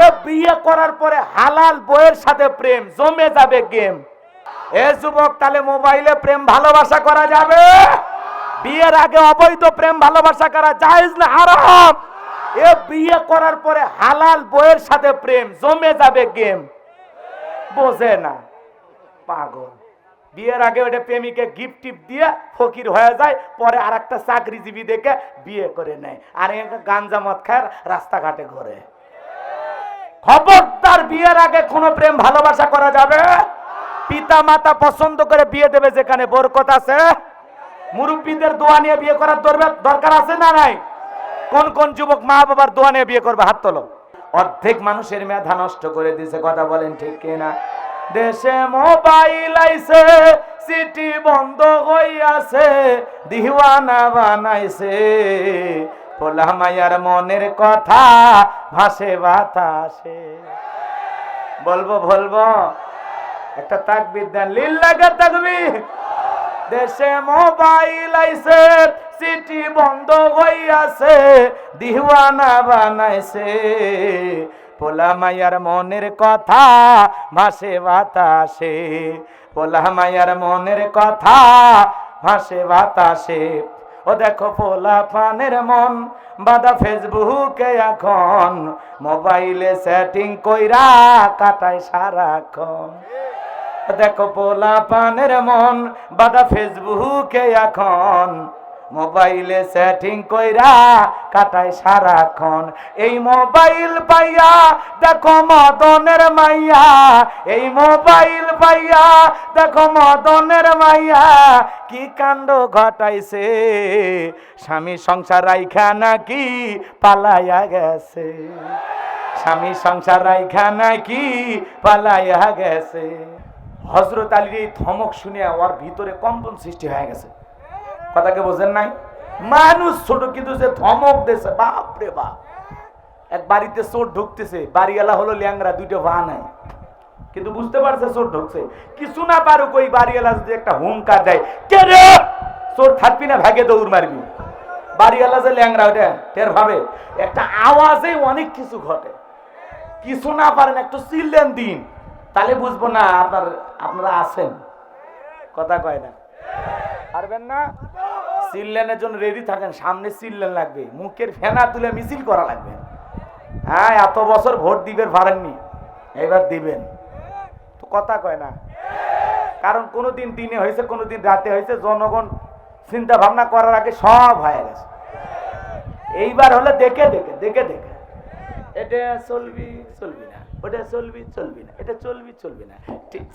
এ বিয়ে করার পরে হালাল বউয়ের সাথে প্রেম জমে যাবে গেম। এ যুবক, তাহলে মোবাইলে প্রেম ভালোবাসা করা যাবে? বিয়ের আগে অবৈধ প্রেম ভালোবাসা করা জায়েজ না হারাম? এ বিয়ে করার পরে হালাল বউয়ের সাথে প্রেম জমে যাবে গেম। বোঝে না, পাগল। বিয়ের আগে ওটা প্রেমিকে গিফট টিপ দিয়ে ফকির হয়ে যায়, পরে আর একটা চাকরিজীবী দেখে বিয়ে করে নেয়, আর গাঞ্জা মদ খায় রাস্তাঘাটে ঘোরে। খবরদার, বিয়ের আগে কোনো প্রেম ভালোবাসা করা যাবে? পিতা মাতা পছন্দ করে বিয়ে দেবে যেখানে বরকত আছে। মুরব্বীদের দোয়া নিয়ে বিয়ে করার দরকার আছে না নাই? কোন কোন যুবক মা বাবার দোয়া নিয়ে বিয়ে করবে? হাত তোলো। অর্ধেক মানুষের মেধা নষ্ট করে দিয়েছে, কথা বলেন ঠিক কিনা? দেশে মোবাইল আইছে, সিটি বন্ধ হইয়াছে, দিওয়ানা বানাইছে, পোলা মায়ার মনের কথা ভাসে বাতাসে। বলবো একটা তাকবীর দেন, লিল্লাহি তাকবীর। দেশে মোবাইল আইছে, সিটি বন্ধ হইয়াছে, দিওয়ানা বানাইছে, পোলা মায়ার মনের কথা ভাসে বাতাসে, পোলা মায়ার মনের কথা ভাসে বাতাসে। ও দেখো পোলা পানের মন বাদা ফেসবুকে এখন, মোবাইলে সেটিং কইরা কাটায় সারাক্ষণ। দেখো পোলা পানের মন বাদা ফেসবুকে এখন, মোবাইলে সেটিং কইরা কাটায় সারাক্ষণ। এই মোবাইল পাইয়া দেখো মদনের মাইয়া, এই মোবাইল পাইয়া দেখো মদনের মাইয়া, কি কাণ্ড ঘটাইছে, স্বামী সংসার রাইখা নাকি পালাইয়া গেছে, স্বামী সংসার রাইখা নাকি পালাইয়া গেছে। হযরত আলীর এই ধমক শুনে ওর ভিতরে কম্পন সৃষ্টি হয়ে গেছে। কথাকে বোঝেন নাই? মানুষ ছোট কিন্তু যে ধমক দিয়েছে, বাপ রে বাপ। এক বাড়িতে চোর ঢুকতেছে, বাড়িওয়ালা হলো ল্যাংরা, দুইটা ভা নাই, কিন্তু বুঝতে পারছে চোর ঢুকছে। কিছু না পারুক, ওই বাড়িওয়ালা যদি একটা হুঙ্কার দেয়, কে রে, চোর থাকবি না, ভাগে দৌড় মারবি। বাড়িওয়ালা যে ল্যাংরা, ওটা টের ভাবে। একটা আওয়াজে অনেক কিছু ঘটে। কিছু না পারেন, একটু চিল্লেন দিন, তাহলে বুঝবো না আপনারা আছেন। কথা কয় না? পারবেন না? চিল্লেনের জন্য রেডি থাকেন, সামনে চিল্লেন লাগবে, মুখের ফেনা তুলে মিছিল করা লাগবে। হ্যাঁ, এত বছর ভোট দিবেন পারেননি, এবার দিবেন তো। কথা কয় না? কারণ কোনোদিন দিনে হয়েছে, কোনোদিন রাতে হয়েছে, জনগণ চিন্তা ভাবনা করার আগে সব হয়ে গেছে। এইবার হলে দেখে দেখে দেখে দেখে, এটা চলবি চলবি না, ওটা চলবি চলবি না, এটা চলবি চলবি না,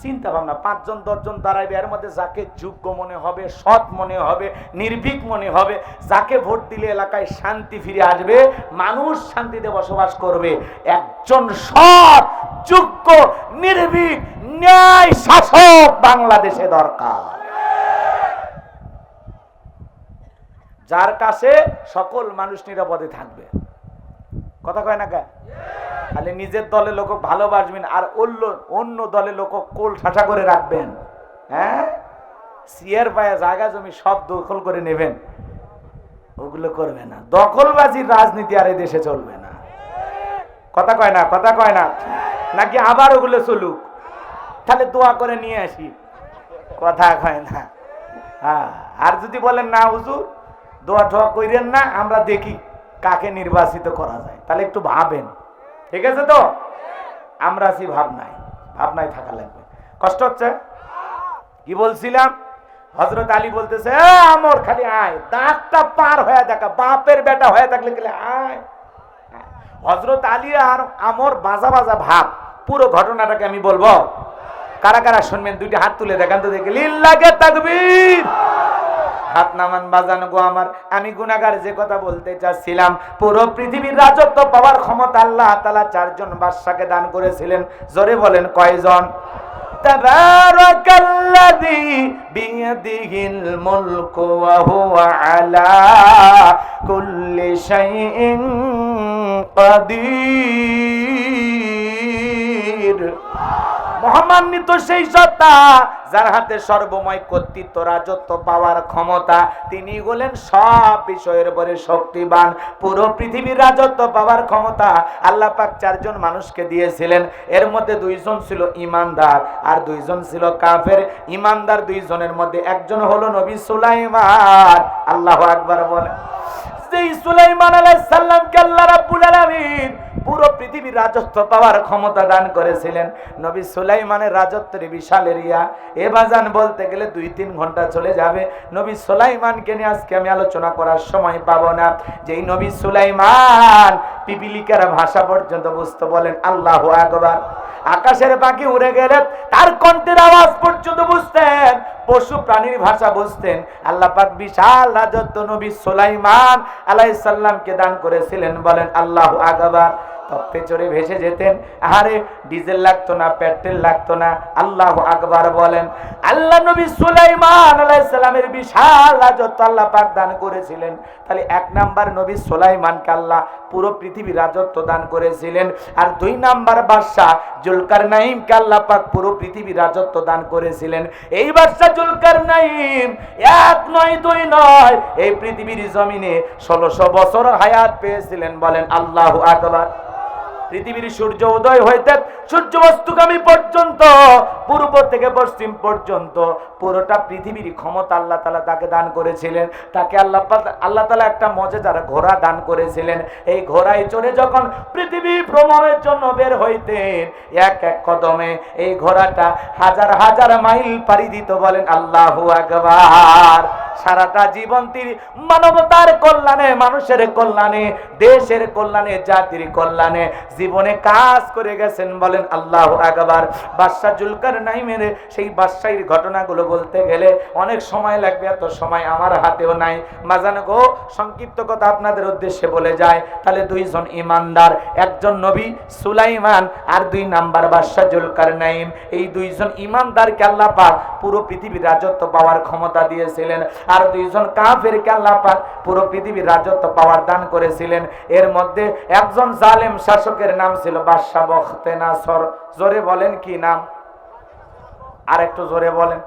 চিন্তা ভাবনা। 5 জন 10 জন দাঁড়াইবে, এর মধ্যে যাকে যোগ্য মনে হবে, সৎ মনে হবে, নির্ভীক মনে হবে, যাকে ভোট দিলে এলাকায় শান্তি ফিরে আসবে, মানুষ শান্তিতে বসবাস করবে, একজন সৎ, যোগ্য, নির্ভীক, ন্যায় শাসক বাংলাদেশে দরকার, যার কাছে সকল মানুষ নিরাপদে থাকবে। কথা কয় না কে? খালি নিজের দলের লোক ভালোবাসবেন আর অন্য দলের লোক কোল ঠাসা করে রাখবেন। হ্যাঁ, সিয়ার পায়ে জায়গা জমি সব দখল করে নেবেন, ওগুলো করবে না। দখলবাজির রাজনীতি আর এই দেশে চলবে না। কথা কয় না? কথা কয় না? নাকি আবার ওগুলো চলুক? তাহলে দোয়া করে নিয়ে আসি। কথা কয় না? হ্যাঁ, আর যদি বলেন না হুজুর দোয়া ঠোয়া কইরেন না, আমরা দেখি কাকে নির্বাচিত করা যায়, তাহলে একটু ভাবেন। ঠিক আছে তো? আমরা আছি ভাবনায় থাকা লাগবে। কষ্ট হচ্ছে? কি বলছিলাম? হযরত আলী বলতেছে, আমর খালি আয়, দাঁতটা পার হয়ে দেখা, বাপের বেটা হয়ে থাকলে খালি আয়। হযরত আলী আর আমর বাজা বাজা ভাব। পুরো ঘটনাটাকে আমি বলবো, কারা কারা শুনবেন? দুইটা হাত তুলে দেখান তো দেখি। লিল্লাহি তাকবীর। হাত নামান বাজান গো আমার। আমি গুনাহগার, যে কথা বলতে চাচ্ছিলাম, পুরো পৃথিবীর রাজত্ব পাওয়ার ক্ষমতা আল্লাহ তাআলা 4 জন বাদশাকে দান করেছিলেন। জোরে বলেন কয়জন? তাবারাকাল্লাযী বিয়াদিহিল মুলকু ওয়া হুয়া আলা কুল্লি শাইইন কাদির। মহামান্বিত সেই সত্তা যার হাতে সর্বময় কর্তৃত্ব, রাজত্ব পাওয়ার ক্ষমতা, তিনি হলেন সব বিষয়ের উপরে শক্তিবান। পুরো পৃথিবীর রাজত্ব পাওয়ার ক্ষমতা আল্লাহ পাক চারজন মানুষকে দিয়েছিলেন। এর মধ্যে দুইজন ছিল ইমানদার আর দুইজন ছিল কাফের। ইমানদার দুইজনের মধ্যে একজন হলো নবী সুলাইমান। আল্লাহু আকবার বলেন। যেই সুলাইমান আলাইহিস সালামকে আল্লাহ রাব্বুল আলামিন পুরো পৃথিবীর রাজত্ব পাওয়ার ক্ষমতা দান করেছিলেন। নবী সুলাইমানের রাজত্বের বিশাল এরিয়া। এ বাজান বলতে গেলে 2-3 ঘন্টা চলে যাবে। নবী সুলাইমানকে নিয়ে আজকে আমি আলোচনা করার সময় পাবো না। যেই নবী সুলাইমান পিপিলিকার ভাষা পর্যন্ত বুঝতে, বলেন আল্লাহু আকবার। আকাশের পাখি উড়ে গেলে তার কণ্ঠের আওয়াজ পর্যন্ত বুঝতেন, পশু প্রাণীর ভাষা বুঝতেন। আল্লাহ পাক বিশাল রাজত্ব নবী সুলাইমান আলাইহিস সালামকে দান করেছিলেন, বলেন আল্লাহু আকবার। তপ্পে চড়ে ভেসে যেতেন, আরে ডিজেল লাগতো না, পেট্রোল লাগতো না। আল্লাহু আকবার বলেন। আল্লাহ নবী সুলাইমান আলাইহিস সালামের বিশাল রাজত্ব আল্লাহ পাক দান করেছিলেন। তাহলে 1 নাম্বার নবী সুলাইমানকে আল্লাহ পুরো পৃথিবীর রাজত্ব দান করেছিলেন। আর 2 নাম্বার বাদশা জুলকারনাইনকে আল্লাহ পাক পুরো পৃথিবীর রাজত্ব দান করেছিলেন। এই বাদশা জুলকারনাইন 1 নয় 2 নয়, এই পৃথিবীর জমিনে 1600 বছর হায়াত পেয়েছিলেন, বলেন আল্লাহু আকবার। পৃথিবীর সূর্য উদয় হইতে সূর্য অস্তগামী পর্যন্ত, পূর্ব থেকে পশ্চিম পর্যন্ত পুরোটা পৃথিবীর ক্ষমতা আল্লাহ তাআলা তাকে দান করেছিলেন। তাকে আল্লাহ তাআলা একটা মজেদার ঘোড়া দান করেছিলেন। এই ঘোড়ায় চড়ে যখন পৃথিবী ভ্রমণের জন্য বের হইতেন, এক এক কদমে এই ঘোড়াটা হাজার হাজার মাইল পাড়ি দিত, বলেন আল্লাহু আকবার। সারাটা জীবন তিনি মানবতার কল্যাণে, মানুষের কল্যাণে, দেশের কল্যাণে, জাতির কল্যাণে জীবনে কাজ করে গেছেন, বলেন আল্লাহু আকবার। বাদশা জুলকারনাইনের সেই বাদশাহীর ঘটনাগুলো বলতে গেলে অনেক সময় লাগবে, এত সময় আমার হাতেও নাই। মাজান গো, সংক্ষিপ্ত কথা আপনাদের উদ্দেশ্যে বলে যায়। তাহলে 2 জন ইমানদার, একজন নবী সুলাইমান আর 2 নাম্বার বাদশা জুলকারনাইন। এই 2 জন ইমানদারকে আল্লাহ পাক পুরো পৃথিবীর রাজত্ব পাওয়ার ক্ষমতা দিয়েছিলেন। আর 2 জন কাফেরকে আল্লাহ পাক পুরো পৃথিবীর রাজত্ব পাওয়ার দান করেছিলেন। এর মধ্যে একজন জালেম শাসকের নাম ছিল বাদশা বখতেনাসর। জোরে বলেন কি নাম? আর একটু জোরে বলেন।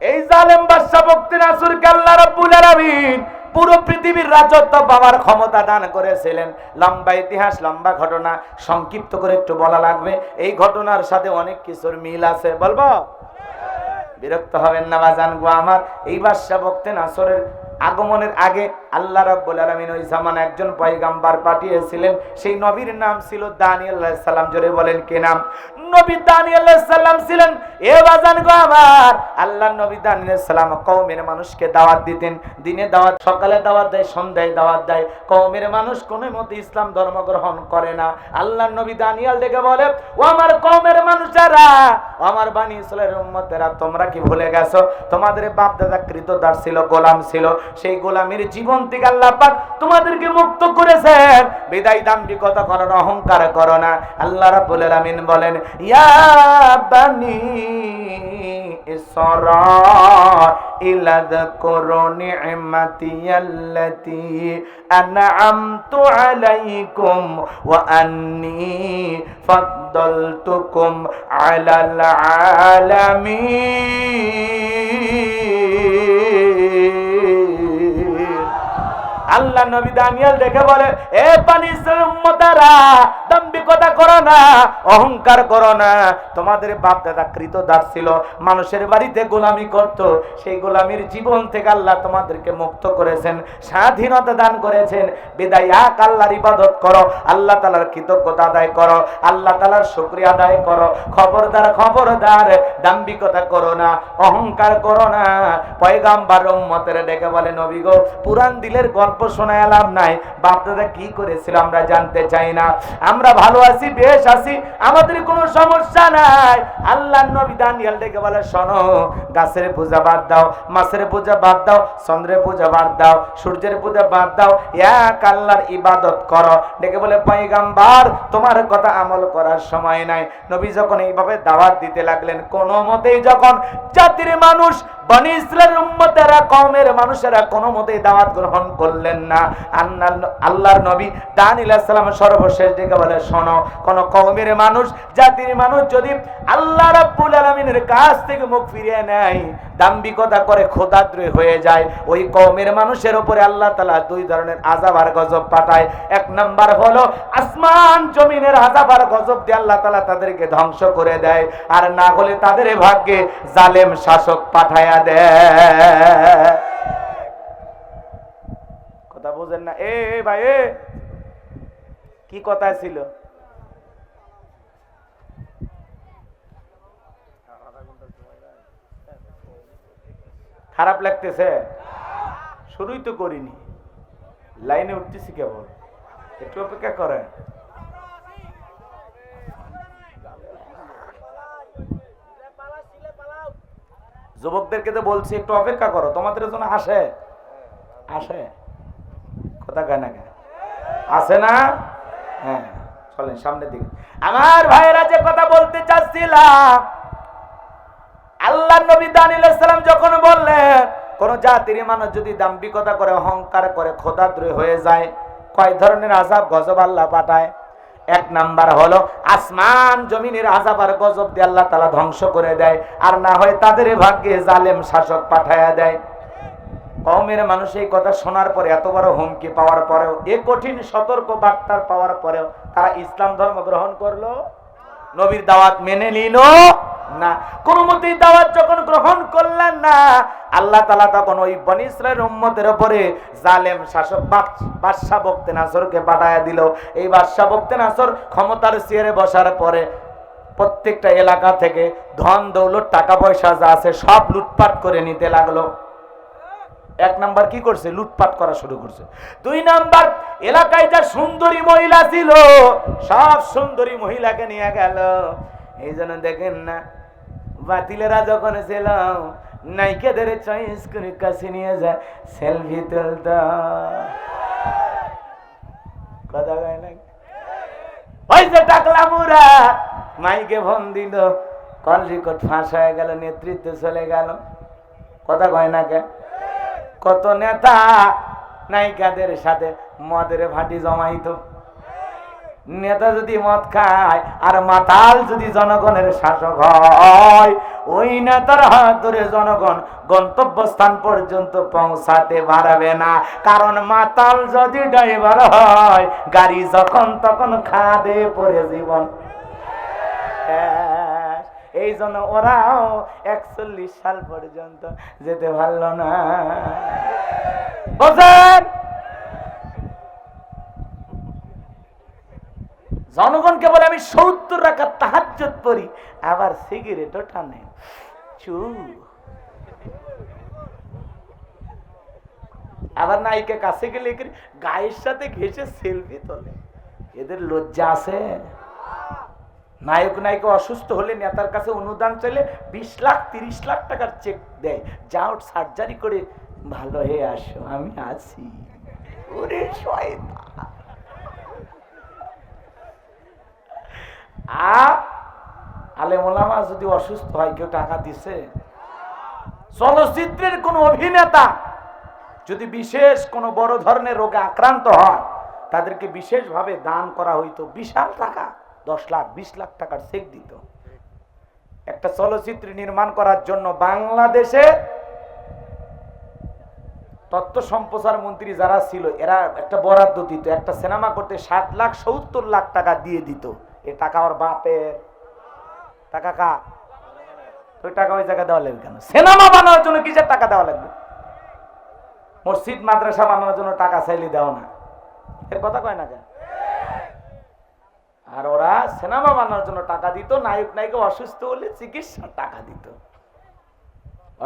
এই জালেম বাদশা বখতেনাসরকে আল্লাহ রাব্বুল আলামিন পুরো পৃথিবীর রাজত্ব পাওয়ার ক্ষমতা দান করেছিলেন। লম্বা ইতিহাস, লম্বা ঘটনা, সংক্ষিপ্ত করে একটু বলা লাগবে। এই ঘটনার সাথে অনেক কিছুর মিল আছে, বলবো? বিরক্ত হবেন না বাজান গো আমার। এই বাদশা বখতেনাসরের আগমনের আগে আল্লাহ রাব্বুল আলামিন ওই জামানে একজন পয়গাম্বার পাঠিয়েছিলেন। সেই নবীর নাম ছিল দানিয়েল আলাইহিস সালাম। জোরে বলেন কি নাম? নবী দানিয়েল আলাইহিস সালাম ছিলেন। এ বাজান গো আমার, আল্লাহর নবী দানিয়েল আলাইহিস সালাম কওমের মানুষকে দাওয়াত দিতেন। দিনে দাওয়াত, সকালে দাওয়াত দেয়, সন্ধ্যায় দাওয়াত দেয়। কওমের মানুষ কোনো মতে ইসলাম ধর্ম গ্রহণ করে না। আল্লাহর নবী দানিয়েল ডেকে বলে, ও আমার কওমের মানুষেরা, ও আমার বনি ইসরাইলের উম্মতেরা, তোমরা কি ভুলে গেছো তোমাদের বাপ দাদা কৃতদাস ছিল, গোলাম ছিল। সেই গোলামের জীবন থেকে আল্লাহ পাক তোমাদেরকে মুক্ত করেছেন। বিদায় দাম্ভিকতা করো না, অহংকার করো না। আল্লাহ রাব্বুল আলামিন বলেন, ইয়া বানি ইসরাঈল যাকুরু নি'মাতিয়াল্লাতী আন'আমতু আলাইকুম ওয়া আন্নী ফাদ্দালতুকুম আলাল আলামিন। আল্লাহ নবী দানিয়েল দেখে বলে, এ বনি ইসরাঈলের উম্মতেরা, দাম্ভিকতা করো না, অহংকার করো না। তোমাদের বাপ দাদা কৃতদাস ছিল, মানুষের বাড়িতে গোলামি করত। সেই গোলামির জীবন থেকে আল্লাহ তোমাদেরকে মুক্ত করেছেন, স্বাধীনতা দান করেছেন। বিদায় এক আল্লাহর ইবাদত করো, আল্লাহ তাআলার কৃতজ্ঞতা আদায় করো, আল্লাহ তাআলার শুকরিয়া আদায় করো। খবরদার খবরদার, দাম্ভিকতা করো না, অহংকার করো না। পয়গাম্বর উম্মতের ডেকে বলে, নবী গো, পুরান দিলের গল্প শোনায় লাভ নাই। বাপ দাদা কি করেছিল আমরা জানতে চাই না। আমরা ভালো আছি, বেশ আছি, আমাদের কোনো সমস্যা নাই। আল্লাহর নবী দানিয়েল ডেকে বলে, শোনো, গাছের পূজা বাদ দাও, মাছের পূজা বাদ দাও, চন্দ্রের পূজা বাদ দাও, সূর্যের পূজা বাদ দাও, এক আল্লাহর ইবাদত করো। ডেকে বলে, পয়গাম্বর, তোমার কথা আমল করার সময় নাই। নবী যখন এইভাবে দাওয়াত দিতে লাগলেন, কোনো মতেই যখন জাতির মানুষ, বনি ইসরাঈলের উম্মতেরা, কওমের মানুষেরা কোনো মতেই দাওয়াত গ্রহণ করলেন না, আল্লাহর নবী দানিয়েল আলাইহিস সালাম সর্বশেষ ডেকে বলে, করে শোনো, কোন কওমের মানুষ, জাতির মানুষ যদি আল্লাহ রাব্বুল আলামিনের কাছ থেকে মুখ ফিরিয়ে নেয়, দাম্ভিকতা করে খোদাদ্রোহী হয়ে যায়, ওই কওমের মানুষের উপরে আল্লাহ তাআলা দুই ধরনের আযাব আর গজব পাঠায়। এক নাম্বার হলো আসমান জমিনের আযাব আর গজব দিয়ে আল্লাহ তাআলা তাদেরকে ধ্বংস করে দেয়, আর না হলে তাদের ভাগ্যে জালেম শাসক পাঠায়া দেয়। কথা বুঝেন না? এ ভাই, কি কথা ছিল? খারাপ লাগতেছে? শুরুই তো করিনি, লাইনে উঠতেছি কেবল, একটু অপেক্ষা করেন। যুবকদেরকে তো বলছি একটু অপেক্ষা করো, তোমাদের জন্য আসে আসে কথা কয় না কেন? আসে না? হ্যাঁ, চলেন সামনের দিকে। আমার ভাইয়েরা, যে কথা বলতে চাচ্ছিলাম, আল্লাহ নবী দানিয়েল আলাইহিস সালাম যখন বললেন কোন জাতির মানুষ যদি দাম্ভিকতা করে, অহংকার করে, খোদাদ্রোহী হয়ে যায়, কয় ধরনের আযাব গজব আল্লাহ পাঠায়। এক নাম্বার হলো আসমান জমিনের আযাব আর গজব দিয়ে আল্লাহ তাআলা ধ্বংস করে দেয়, আর না হয় তাদের ভাগ্যে জালেম শাসক পাঠায়া দেয়। কওমের মানুষ এই কথা শোনার পরে, এত বড় হুমকি পাওয়ার পরেও, এ কঠিন সতর্ক বার্তা পাওয়ার পরেও তারা ইসলাম ধর্ম গ্রহণ করলো, নবীর দাওয়াত মেনে নিল না। কোন মতেই দাওয়াত যখন গ্রহণ করলেন না, আল্লাহ তাআলা তখন ওই বনী ইসরাইলের উম্মতের উপরে জালেম শাসক বাদশা বখতে নাসরকে পাঠায়া দিল। এই বাদশা বখতে নাসর ক্ষমতার চেয়ারে বসার পরে প্রত্যেকটা এলাকা থেকে ধন দৌলত টাকা পয়সা যা আছে সব লুটপাট করে নিতে লাগলো। এক নাম্বার কি করছে? লুটপাট করা শুরু করছে। দুই নাম্বার, এলাকায় যা সুন্দরী মহিলা ছিল সব সুন্দরী মহিলাকে নিয়ে গেল। এই জন্য দেখেন না, বাতিলেরা যখন ছিল নায়িকাদের চয়েস করে কাছে নিয়ে যায়, সেলফি তুলত। কথা কয় না? ওই যে টাকলা মুরা মাইকে ফোন দিল, কল রেকর্ড ফাঁস হয়ে গেল, নেতৃত্ব চলে গেল। কথা কয় না কে? কত নেতা নায়িকাদের সাথে মদের ভাটি জমাইতো। নেতা যদি মদ খায় আর মাতাল যদি জনগণের শাসক হয়, ওই নেতার হাত ধরে জনগণ গন্তব্যস্থান পর্যন্ত পৌঁছাতে পারবে না। কারণ মাতাল যদি ড্রাইভার হয়, গাড়ি যখন তখন খাদে পড়ে জীবন। এই জন্য ওরাও 41 সাল পর্যন্ত যেতে পারল না। বুঝেন? জনগণকে বলে আমি 70 রাকাত তাহাজ্জুদ পড়ি, আবার সিগারেটও টানে। আবার নায়িকা কাছে গেলে গায়ের সাথে ঘেঁষে সেলফি তোলে। এদের লজ্জা আছে? নায়ক নায়িকা অসুস্থ হলে নেতার কাছে অনুদান চাইলে 20 লাখ 30 লাখ টাকার চেক দেয়, যাও সার্জারি করে ভালো হয়ে আসো, আমি আছি। ওরে শয়তান! আলেম ওলামা যদি অসুস্থ হয়, কেউ টাকা দিছে? চলচ্চিত্রের কোন অভিনেতা যদি বিশেষ কোন বড় ধরনের রোগে আক্রান্ত হয়, তাদেরকে বিশেষভাবে দান করা হইতো, বিশাল টাকা, 10 লাখ 20 লাখ টাকার চেক দিত। একটা চলচ্চিত্র নির্মাণ করার জন্য বাংলাদেশে তথ্য সম্প্রচার মন্ত্রী যারা ছিল, এরা একটা বরাদ্দ দিত, একটা সিনেমা করতে 60 লাখ 70 লাখ টাকা দিয়ে দিত। এই টাকা ওর বাপের টাকা। কা ওই টাকা ওই জায়গায় দেওয়া লাগবে কেন? সিনেমা বানানোর জন্য কিসের টাকা দেওয়া লাগবে? মসজিদ মাদ্রাসা বানানোর জন্য টাকা চাইলে দেও না, এর কথা কয় না কেন? আর ওরা সিনেমা বানানোর জন্য টাকা দিত, নায়ক নায়িকা অসুস্থ হলে চিকিৎসার টাকা দিত।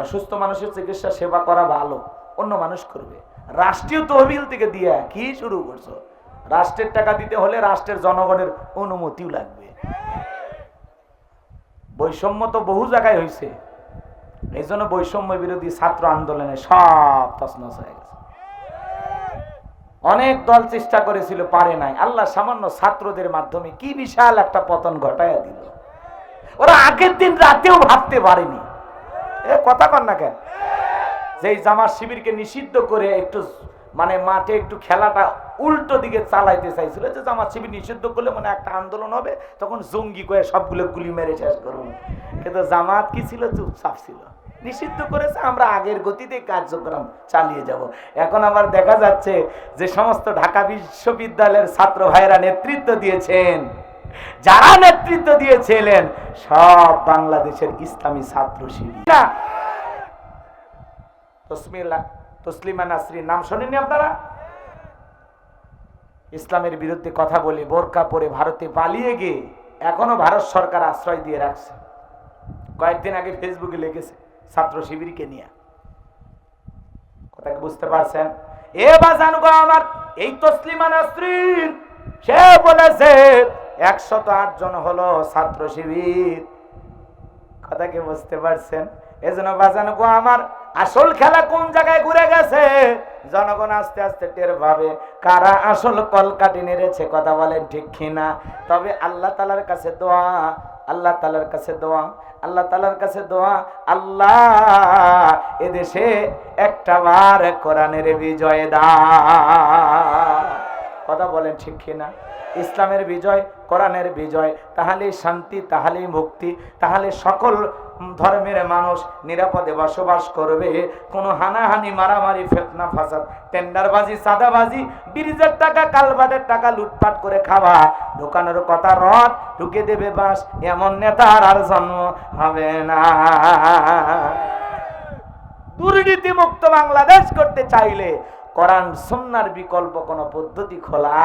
অসুস্থ মানুষের চিকিৎসা সেবা করা ভালো, অন্য মানুষ করবে। রাষ্ট্রীয় তহবিল থেকে দিয়ে কি শুরু করছো? রাষ্ট্রের টাকা দিতে হলে রাষ্ট্রের জনগণের অনুমতিও লাগবে। বৈষম্য তো বহু জায়গায় হয়েছে, এই জন্য বৈষম্য বিরোধী ছাত্র আন্দোলনে সব তছনছ হয়ে গেছে। অনেক দল চেষ্টা করেছিল, পারে নাই। আল্লাহ সামান্য ছাত্রদের মাধ্যমে কি বিশাল একটা পতন ঘটাইয়া দিল। ওরা আগের দিন রাতেও ভাবতে পারেনি। কথা কন না কেন? যে জামাত শিবিরকে নিষিদ্ধ করে একটু মানে মাঠে একটু খেলাটা উল্টো দিকে চালাইতে চাইছিল, যে জামাত শিবির নিষিদ্ধ করলে মানে একটা আন্দোলন হবে, তখন জঙ্গি করে সবগুলো গুলি মেরে শেষ করুন। কিন্তু জামাত কি ছিল, চুপচাপ ছিল। নিষিদ্ধ করেছে, আমরা আগের গতিতে কার্যক্রম চালিয়ে যাব। এখন আবার দেখা যাচ্ছে যে সমস্ত ঢাকা বিশ্ববিদ্যালয়ের ছাত্র ভাইরা নেতৃত্ব দিয়েছেন, যারা নেতৃত্ব দিয়েছিলেন সব বাংলাদেশের ইসলামী ছাত্র শিবির। তসলিমা নাসরিন নাম শোনেননি আপনারা? ইসলামের বিরুদ্ধে কথা বলে বোরকা পরে ভারতে পালিয়ে গিয়ে এখনো ভারত সরকার আশ্রয় দিয়ে রাখছে। কয়েকদিন আগে ফেসবুকে লিখেছে ছাত্র শিবিরকে নিয়ে। কথা কি বুঝতে পারছেন? এ বাজান গো আমার, এই তসলিমা নাসরিন সে বলেছে 108 জন হলো ছাত্র শিবির। কথা কি বুঝতে পারছেন? এজন্য বাজান গো আমার, আসল খেলা কোন জায়গায় ঘুরে গেছে জনগণ আস্তে আস্তে টের পাবে কারা আসল কলকাঠি নেড়েছে। কথা বলেন ঠিক কিনা? তবে আল্লাহ তাআলার কাছে দোয়া, আল্লাহ তাআলার কাছে দোয়া, আল্লাহ তাআলার কাছে দোয়া, আল্লাহ এদেশে একটা বার কোরআনের বিজয় দাও। কথা বলেন ঠিক কিনা? ইসলামের বিজয়, কোরআনের বিজয়, তাহলে শান্তি, তাহলে মুক্তি, তাহলে সকল ধর্মের মানুষ নিরাপদে বসবাস করবে। কোনো হানাহানি, মারামারি, ফিতনা ফাসাদ, টেন্ডারবাজি, সাদাবাজি, ব্রিজের টাকা, কালভার্টের টাকা লুটপাট করে খাওয়া, দোকানের কথা রদ ঢুকে দেবে বাস, এমন নেতার আর জন্ম হবে না। দুর্নীতি মুক্ত বাংলাদেশ করতে চাইলে কোরআন সুন্নাহর বিকল্প কোন পদ্ধতি খোলা,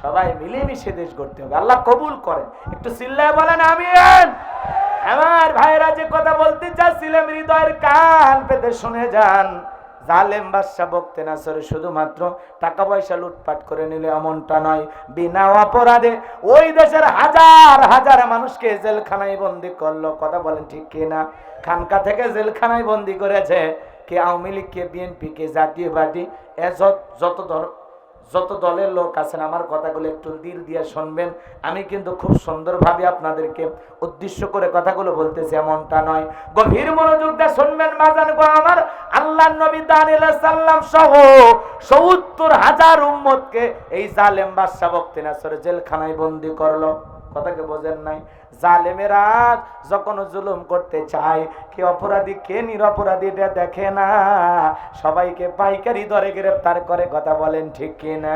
সবাই মিলেমিশে দেশ গড়তে হবে। আল্লাহ কবুল করেন। একটু চিল্লায় বলেন আমিন। আমার ভাইরা যে কথা বলতে চাচ্ছিলাম, হৃদয়ের কান পেতে শুনে যান। জালেম বাদশা বখতে নাসর শুধুমাত্র টাকা পয়সা লুটপাট করে নিলে এমনটা নয়, বিনা অপরাধে ওই দেশের হাজার হাজার মানুষকে জেলখানায় বন্দি করলো। কথা বলেন ঠিক কিনা? খানকা থেকে জেলখানায় বন্দি করেছে কে? আওয়ামী লীগ, কে বিএনপি, কে জাতীয় পার্টি, যত দলের লোক আছেন। আমার কথাগুলো একটু দিল দিয়ে শুনবেন। আমি কিন্তু খুব সুন্দরভাবে আপনাদেরকে উদ্দেশ্য করে কথাগুলো বলতেছি, এমনটা নয়। গভীর মনোযোগ দিয়ে শুনবেন বাজান গো আমার। আল্লাহর নবী দানিয়েল সাল্লাম সহ ৭০,০০০ উম্মতকে এই জালেম বাদশা বখতে নাসর জেলখানায় বন্দি করলো। কথাকে বোঝেন নাই? জালেমেরা যখন জুলুম করতে চায়, কে অপরাধী কে নিরপরাধী এটা দেখে না, সবাইকে পাইকারি দরে গ্রেফতার করে। কথা বলেন ঠিক কিনা?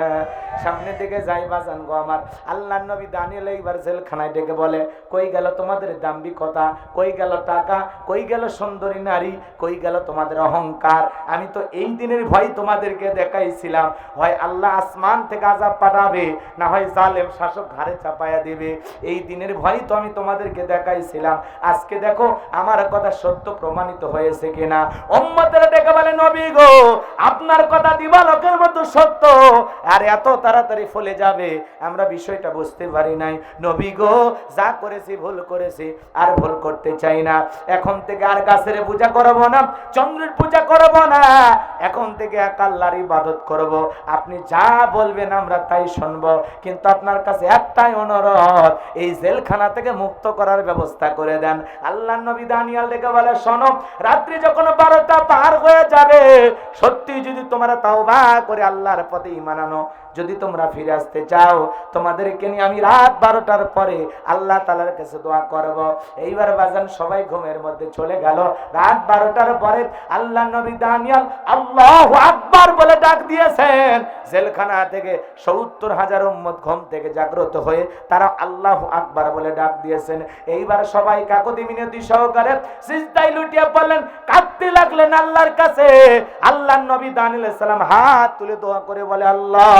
সামনে দিকে যাই বাজান গো আমার। আল্লাহর নবী দানিয়েল এইবার জেলখানায় ডেকে বলে, কই গেল তোমাদের দাম্ভিকতা, কই গেল টাকা, কই গেল সুন্দরী নারী, কই গেল তোমাদের অহংকার? আমি তো এই দিনের ভয় তোমাদেরকে দেখাইছিলাম, হয় আল্লাহ আসমান থেকে আযাব পাঠাবে, না হয় জালেম শাসক ঘাড়ে চাপায়া দিবে। এই দিনের ভয় তো আমি তোমাদেরকে দেখাইছিলাম। আজকে দেখো আমার কথা সত্য প্রমাণিত হয়েছে কিনা। উম্মতেরা ডেকে বলে, নবী গো আপনার কথা দিবালোকের মতো সত্য, আর এত তাড়াতাড়ি ফলে যাবে আমরা বিষয়টা বুঝতে পারি নাই। নবী গো যা করেছি ভুল করেছি, আর ভুল করতে চাই না। এখন থেকে আর গাছের পূজা করব না, চন্দ্রের পূজা করব না, এখন থেকে এক আল্লাহর ইবাদত করব। আপনি যা বলবেন আমরা তাই শুনব, কিন্তু আপনার কাছে একটাই অনুরোধ, এই জেলখানা থেকে মুক্ত করার ব্যবস্থা করে দেন। আল্লাহর নবী দানিয়েল ডেকে বলে, শোনো, রাত্রি যখন 12টা পার হয়ে যাবে, সত্যি যদি তোমরা তাওবা করে আল্লাহর পথে ঈমান আনো, যদি তোমরা ফিরে আসতে চাও, তোমাদেরকে নিয়ে আমি রাত 12টার পরে আল্লাহ তাআলার কাছে দোয়া করব। এইবার বাজান সবাই ঘুমের মধ্যে চলে গেল। রাত 12টার পরে আল্লাহর নবী দানিয়েল আল্লাহু আকবার বলে ডাক দিয়েছেন। জেলখানা থেকে ৭০,০০০ উম্মত ঘুম থেকে জাগ্রত হয়ে তারা আল্লাহু আকবার বলে ডাক দিয়েছেন। এইবার সবাই কাকুতি মিনতি সহকারে সিজদায় লুটিয়ে পড়লেন, কাঁদতে লাগলেন আল্লাহর কাছে। আল্লাহর নবী দানিয়েল আলাইহিস সালাম হাত তুলে দোয়া করে বলে, আল্লাহ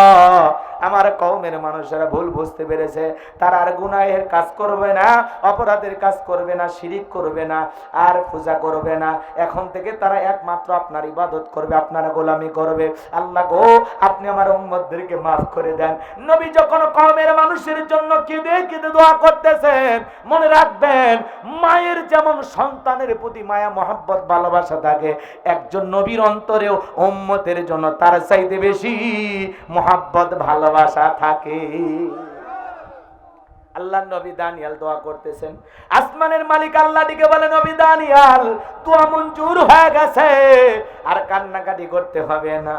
আমার কওমের মানুষেরা ভুল বুঝতে পেরেছে, তারা আর গুনাহের কাজ করবে না, অপরাধের কাজ করবে না, শিরিক করবে না, আর পূজা করবে না। এখন থেকে তারা একমাত্র আপনার ইবাদত করবে, আপনার গোলামি করবে। আল্লাহ গো আপনি আমার উম্মতদেরকে মাফ করে দেন। নবী যখন কওমের মানুষের জন্য কেঁদে কেঁদে দোয়া করতেছেন, মনে রাখবেন মায়ের যেমন সন্তানের প্রতি মায়া মহব্বত ভালোবাসা থাকে, একজন নবীর অন্তরেও উম্মতের জন্য তার চাইতে বেশি মহব্বত ভালোবাসা থাকে। আল্লাহ নবী দানিয়েল দোয়া করতেছেন। আসমানের মালিক আল্লাহ দিকে বলে, নবী দানিয়েল দোয়া মঞ্জুর হয়ে গেছে, আর কান্নাকাটি করতে হবে না।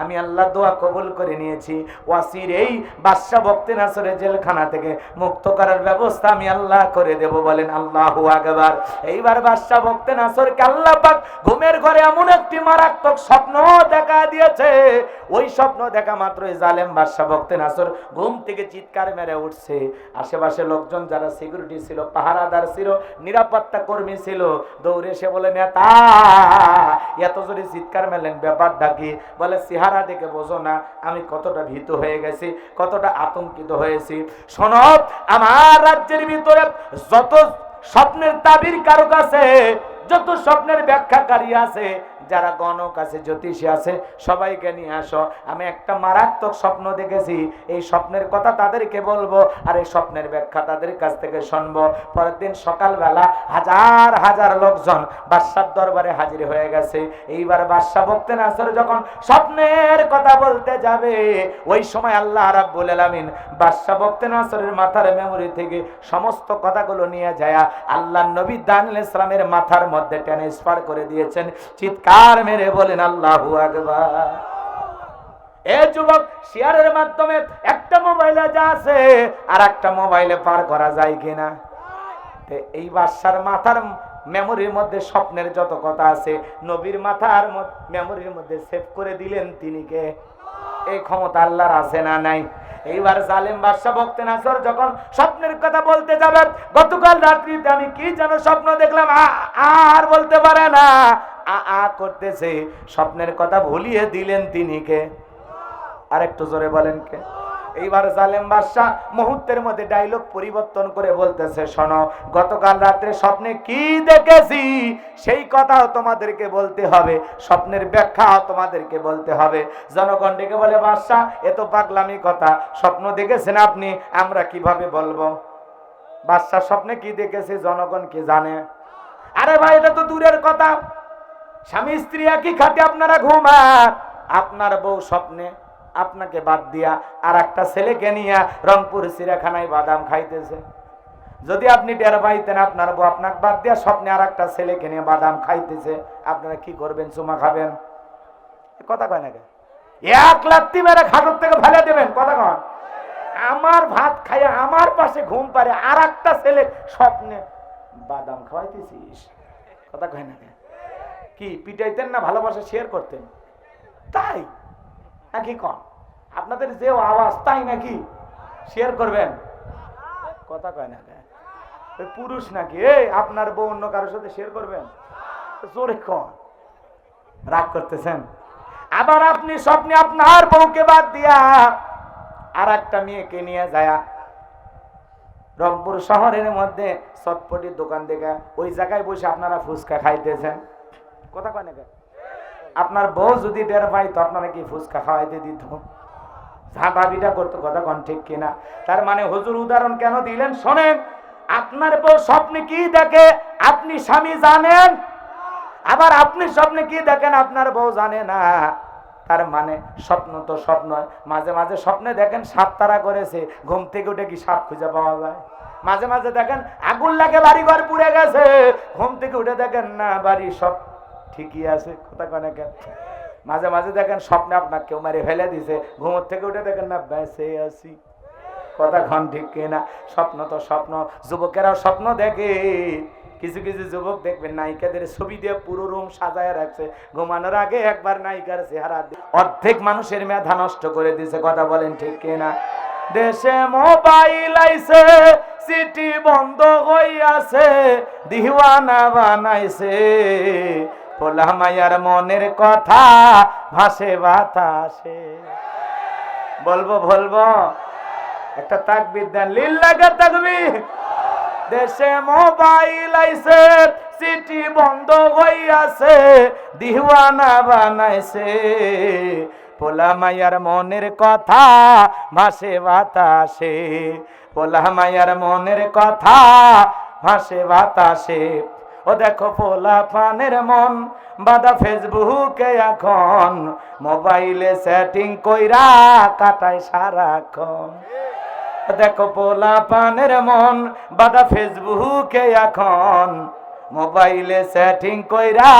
আমি আল্লাহ দোয়া কবুল করে নিয়েছি, ওয়াসির এই বাদশা বক্তে নাসরের জেলখানা থেকে মুক্ত করার ব্যবস্থা আমি আল্লাহ করে দেব। বলেন আল্লাহু আকবার। এইবার বাদশা বক্তে নাসরকে আল্লাহ পাক ঘুমের ঘরে এমন একটি মারাত্মক স্বপ্ন দেখা দিয়েছে, ওই স্বপ্ন দেখা মাত্রই জালেম বাদশা বক্তে নাসর ঘুম থেকে চিৎকার মেরে উঠছে। আশেপাশে লোকজন যারা সিকিউরিটি ছিল, পাহারাদার ছিল, নিরাপত্তা কর্মী ছিল, দৌড়ে এসে বলে, নেতা এত জোরে চিৎকার মেলেন, ব্যাপারটা কি? বলে, চেহারা দেখে বোঝো না আমি কতটা ভীত হয়ে গেছি, কতটা আতঙ্কিত হয়েছি। শোনো, আমার রাজ্যের ভিতরে যত স্বপ্নের তাবির কারক আছে, যত স্বপ্নের ব্যাখ্যাকারী আছে, যারা গণক আছে, জ্যোতিষী আছে, সবাইকে নিয়ে আসো। আমি একটা মারাত্মক স্বপ্ন দেখেছি, এই স্বপ্নের কথা তাদেরকে বলবো, আর এই স্বপ্নের ব্যাখ্যা তাদের কাছ থেকে শুনবো। পরের দিন সকালবেলা হাজার হাজার লোকজন বাদশার দরবারে হাজির হয়ে গেছে। এইবার বাদশা বক্তে নাসর যখন স্বপ্নের কথা বলতে যাবে, ওই সময় আল্লাহ রাব্বুল আলামিন বাদশা বক্তে নাসরের মাথার মেমোরি থেকে সমস্ত কথাগুলো নিয়ে যায় আল্লাহর নবী দানিয়েল ইসলামের মাথার মধ্যে ট্রান্সফার করে দিয়েছেন। চিৎকার মেরে বলেন আল্লাহু আকবার। এ যুবক, শেয়ারের মাধ্যমে একটা মোবাইলে যা আছে আর একটা মোবাইলে পার করা যায় কিনা? এই বাদশার মাথার মেমোরির মধ্যে স্বপ্নের যত কথা আছে নবীর মাথার মেমোরির মধ্যে সেভ করে দিলেন তিনি কে? এই ক্ষমতা আল্লাহর আছে না নাই? এইবার জালেম বাদশা বক্তে নাসর যখন স্বপ্নের কথা বলতে যাবে, গতকাল রাত্রিতে আমি কি যেন স্বপ্ন দেখলাম, আর বলতে পারে না, করতেছে, স্বপ্নের কথা ভুলিয়ে দিলেন তিনি কে? আর একটু জোরে বলেন কে? এইবার জালেম বাদশা মুহূর্তের মধ্যে ডায়লগ পরিবর্তন করে বলতেছে, শোনো, গতকাল রাত্রে স্বপ্নে কি দেখেছি সেই কথাও তোমাদেরকে বলতে হবে, স্বপ্নের ব্যাখ্যাও তোমাদেরকে বলতে হবে। জনগণ ডেকে বলে, বাদশা এ তো পাগলামি কথা, স্বপ্ন দেখেছেন আপনি, আমরা কিভাবে বলবো? বাদশা স্বপ্নে কি দেখেছে জনগণ কি জানে? আরে ভাই, এটা তো দূরের কথা, স্বামী স্ত্রী একই খাটে আপনারা ঘুমান, আপনার বউ স্বপ্নে আপনাকে বাদ দিয়া আর একটা ছেলেকে নিয়ে রংপুর চিড়িয়াখানায় বাদাম খাইতেছে। যদি আপনি টের পাইতেন আপনার বউ আপনাকে বাদ দিয়া স্বপ্নে আর একটা ছেলেকে নিয়ে বাদাম খাইতেছে, আপনারা কি করবেন? চুমা খাবেন? কথা কয় না কে? এক লাত্তি মেরে খাটর থেকে ফেলে দেবেন? কথা কয়? আমার ভাত খাইয়া আমার পাশে ঘুম পারে আর একটা ছেলে স্বপ্নে বাদাম খাওয়াইতেছিস? কথা কয় না কে? কি পিটাইতেন না ভালোবাসা শেয়ার করতেন? তাই নাকি কন? আপনাদের যে আওয়াজ তাই নাকি শেয়ার করবেন? কথা কয় না কে? পুরুষ নাকি? আপনার বউ অন্য কারোর সাথে শেয়ার করবেন? জোরে কন। রাগ করতেছেন? আবার আপনি স্বপ্নে আপনার বউকে বাদ দিয়া আর একটা মেয়েকে নিয়ে যায় রংপুর শহরের মধ্যে চটপটির দোকান থেকে ওই জায়গায় বসে আপনারা ফুচকা খাইতেছেন। কথা কয় না? আপনার বউ যদি টের পাইতো আপনারা কি ফুচকা খাওয়াইতে দিত? ঝাঁটা বিটা করতো? কথা কন ঠিক কিনা? তার মানে হুজুর উদাহরণ কেন দিলেন? শোনেন, আপনার বউ স্বপ্নে কি দেখে আপনি স্বামী জানেন, আবার আপনি স্বপ্নে কি দেখেন আপনার বউ জানে না। তার মানে স্বপ্ন তো স্বপ্ন। মাঝে মাঝে স্বপ্নে দেখেন সাপ তারা করেছে, ঘুম থেকে উঠে কি সাপ খুঁজে পাওয়া যায়? মাঝে মাঝে দেখেন আগুন লাগে, বাড়ি ঘর পুড়ে গেছে, ঘুম থেকে উঠে দেখেন না বাড়ি সব ঠিকই আছে। কথা কয় না কেন? মাঝে মাঝে দেখেন স্বপ্নে আপনার কেউ মারি ফেলে দিছে, ঘুমোর থেকে উঠে দেখেন না বেঁচে আছি। কথা কন ঠিক কিনা? স্বপ্ন তো স্বপ্ন। যুবকেরাও স্বপ্ন দেখে। কিছু কিছু যুবক দেখবেন নায়িকাদের ছবি দিয়ে পুরো রুম সাজায় রাখছে, ঘুমানোর আগে একবার নায়িকার চেহারা অর্ধেক মানুষের মেধা নষ্ট করে দিছে। কথা বলেন ঠিক কিনা? দেশে মোবাইল আইছে, সিটি বন্ধ হইয়াছে, দিওয়ানা বানাইছে, পোলা মায়ার মনের কথা ভাসে বাতাসে। বলবো একটা তাকবীর দেন, লিল্লাহি তাকবীর। দেশে মোবাইল আইছে, সিটি বন্ধ হইয়াছে, দিওয়ানা বানাইছে, পোলা মায়ার মনের কথা ভাসে বাতাসে, পোলা মায়ার মনের কথা ভাসে বাতাসে। ও দেখো পোলা পানের মন বাদা ফেসবুকে এখন, মোবাইলে সেটিং কইরা কাটায় সারাক্ষণ। দেখো পোলা পানের মন বাদা ফেসবুকে এখন, মোবাইলে সেটিং কইরা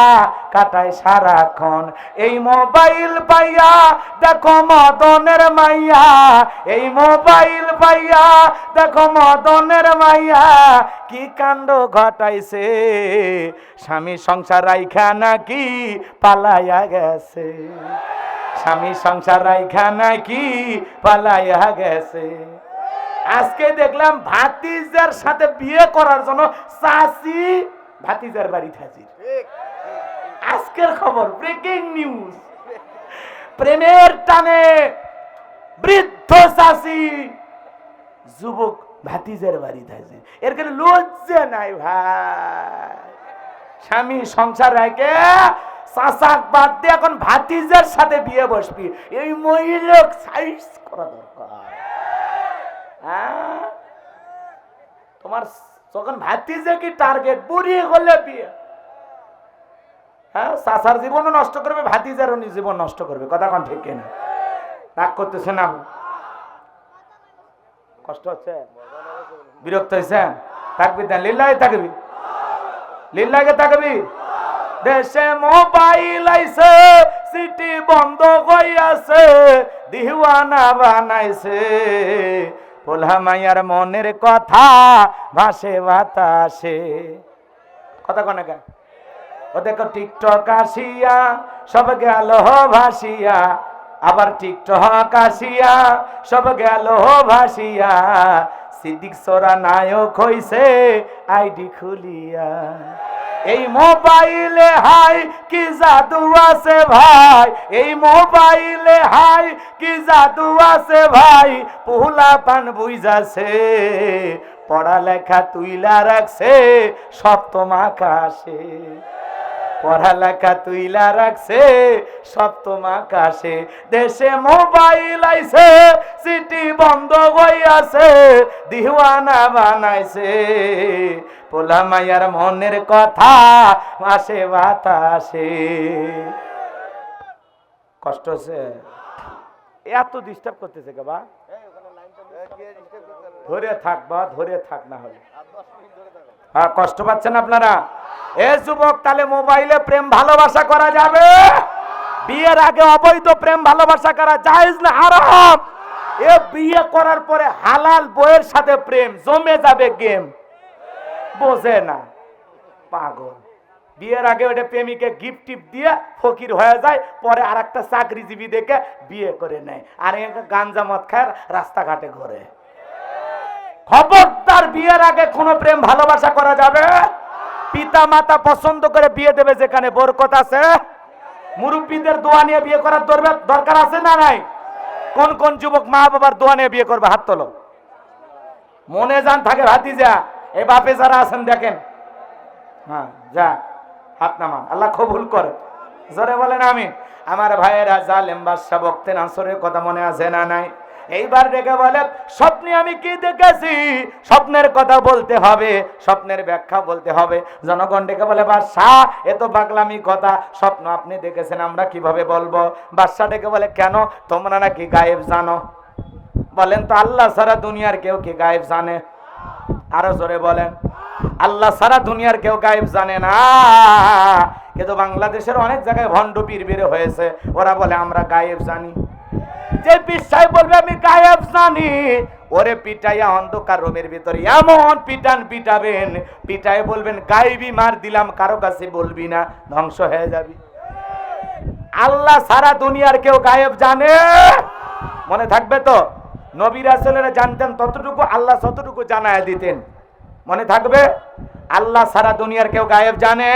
কাটায় সারাক্ষণ। এই মোবাইল পাইয়া দেখো মদনের মাইয়া, এই মোবাইল পাইয়া দেখো মদনের মাইয়া কি কাণ্ড ঘটাইছে, স্বামী সংসার রাইখা নাকি পালাইয়া গেছে, স্বামী সংসার রাইখা নাকি পালাইয়া গেছে। আজকে দেখলাম ভাতিজার সাথে বিয়ে করার জন্য চাচি ভাতিজার বাড়িতে হাজির। আজকের খবর, ব্রেকিং নিউজ। প্রেমের টানে বৃদ্ধ চাচি যুবক ভাতিজার বাড়িতে হাজির। এর কারণে লজ্জা নাই ভাই। স্বামী সংসার রেখে চাচাক বাদ দিয়ে এখন ভাতিজার সাথে বিয়ে বসবি, এই মহিলাক সাইজ করা দরকার। তোমার যখন ভাতিজা কি টার্গেট, বুড়ি হলে বিয়ে। হ্যাঁ, চাচার জীবনও নষ্ট করবে, ভাতিজারও জীবন নষ্ট করবে। কথা কোন ঠিক কিনা? রাগ করতেছে না? কষ্ট হচ্ছে? বিরক্ত হয়েছেন? থাকবি দেন, লিল্লাহি থাকবি, লিল্লাহি থাকবি। দেশে মোবাইল আইছে, সিটি বন্ধ হইয়াছে, দিওয়ানা বানাইছে, পোলা মাইয়ার মনের কথা ভাসে বাতাসে। কথা কনে গা? ও দেখো টিকটক আসিয়া সব গেল ভাসিয়া, আবার টিকটক আসিয়া সব গেল ভাসিয়া, সিদ্দিক সোরা নায়ক হইছে আইডি খুলিয়া। এই মোবাইলে হাই কি জাদু আছে ভাই, এই মোবাইলে হাই কি জাদু আছে ভাই, পোলা পান বুঝাছে, পড়ালেখা তুইলা রাখছে সপ্তম আকাশে, পড়ালেখা তুইলা রাখছে সপ্তম আকাশে। দেশে মোবাইল আইছে, সিটি বন্ধ হইয়াছে, দিওয়ানা বানাইছে, পোলা মাইয়ার মনের কথা আসে বাতাসে। কষ্ট হচ্ছে? এত ডিস্টার্ব করতেছে কে বা? ধরে থাক বা, ধরে থাক, না হলে হ্যাঁ। কষ্ট পাচ্ছেন আপনারা? এ যুবক, তাহলে মোবাইলে প্রেম ভালোবাসা করা যাবে? বিয়ের আগে অবৈধ প্রেম ভালোবাসা করা জায়েজ না হারাম? এ বিয়ে করার পরে হালাল বউয়ের সাথে প্রেম জমে যাবে গেম, বোঝে না পাগল। বিয়ের আগে ওটা প্রেমিকে গিফট টিপ দিয়ে ফকির হয়ে যায়, পরে আর একটা চাকরিজীবী দেখে বিয়ে করে নেয়, আর গাঞ্জা মদ খায় রাস্তাঘাটে ঘোরে। খবরদার, বিয়ের আগে কোনো প্রেম ভালোবাসা করা যাবে? পিতা মাতা পছন্দ করে বিয়ে দেবে যেখানে বরকত আছে, মুরব্বীদের দোয়া নিয়ে বিয়ে করার দরকার আছে না নাই? কোন কোন যুবক মা বাবার দোয়া নিয়ে বিয়ে করবে? হাত তোলো। মনে জান থাকে ভাতিজা, এই বাপে যারা আছেন দেখেন, হ্যাঁ যা হাত নামা, আল্লাহ কবুল করে। জোরে বলেন আমিন। আমার ভাইয়েরা, জালেম বাদশা বক্তে নাসরের কথা মনে আছে না নাই? এইবার ডেকে বলে, স্বপ্নে আমি কি দেখেছি, স্বপ্নের কথা বলতে হবে, স্বপ্নের ব্যাখ্যা বলতে হবে। জনগণ ডেকে বলে, বাদশাহ এ তো পাগলামি কথা, স্বপ্ন আপনি দেখেছেন আমরা কিভাবে বলবো? বাদশাহ ডেকে বলে, কেন, তোমরা নাকি গায়েব জানো? বলেন তো, আল্লাহ ছাড়া দুনিয়ার কেউ কি গায়েব জানে? আরো জোরে বলেন, আল্লাহ ছাড়া দুনিয়ার কেউ গায়েব জানে না। কিন্তু বাংলাদেশের অনেক জায়গায় ভণ্ড পীর বের হয়েছে, ওরা বলে আমরা গায়েব জানি। যে বিশ্বাস বলবে আমি গায়েব জানি, ওরে পিটাইয়া অন্ধকার রুমের ভিতরে এমন পিটান পিটাবেন, পিটাই বলবেন গায়েবী মার দিলাম, কারো কাছে বলবি না, ধ্বংস হয়ে যাবি। আল্লাহ সারা দুনিয়ার কেউ গায়েব জানে? মনে থাকবে তো? নবী রাসূলেরা জানতেন ততটুকু, আল্লাহ ততটুকু জানায় দিতেন। মনে থাকবে? আল্লাহ সারা দুনিয়ার কেউ গায়েব জানে?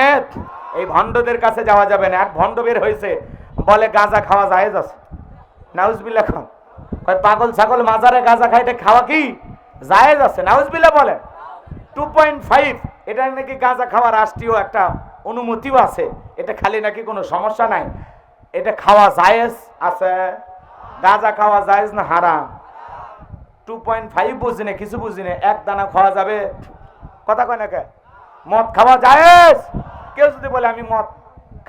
এই ভণ্ডদের কাছে যাওয়া যাবে না। এক ভণ্ড বের হয়েছে, বলে গাঁজা খাওয়া জায়েজ আছে। নাউজুবিল্লাহ খান, কয় পাগল ছাগল মাজারে গাঁজা খাইতে খাওয়া কি জায়েজ আছে? নাউজুবিল্লাহ বলেন। 2.5 এটা নাকি গাঁজা খাওয়া রাষ্ট্রীয় একটা অনুমতিও আছে, এটা খালি নাকি কোনো সমস্যা নাই, এটা খাওয়া জায়েজ আছে। গাঁজা খাওয়া জায়েজ না হারাম? 2.5 বুঝি না, কিছু বুঝি না, এক দানা খাওয়া যাবে? কথা কয় না কে? মদ খাওয়া জায়েজ? কেউ যদি বলে আমি মদ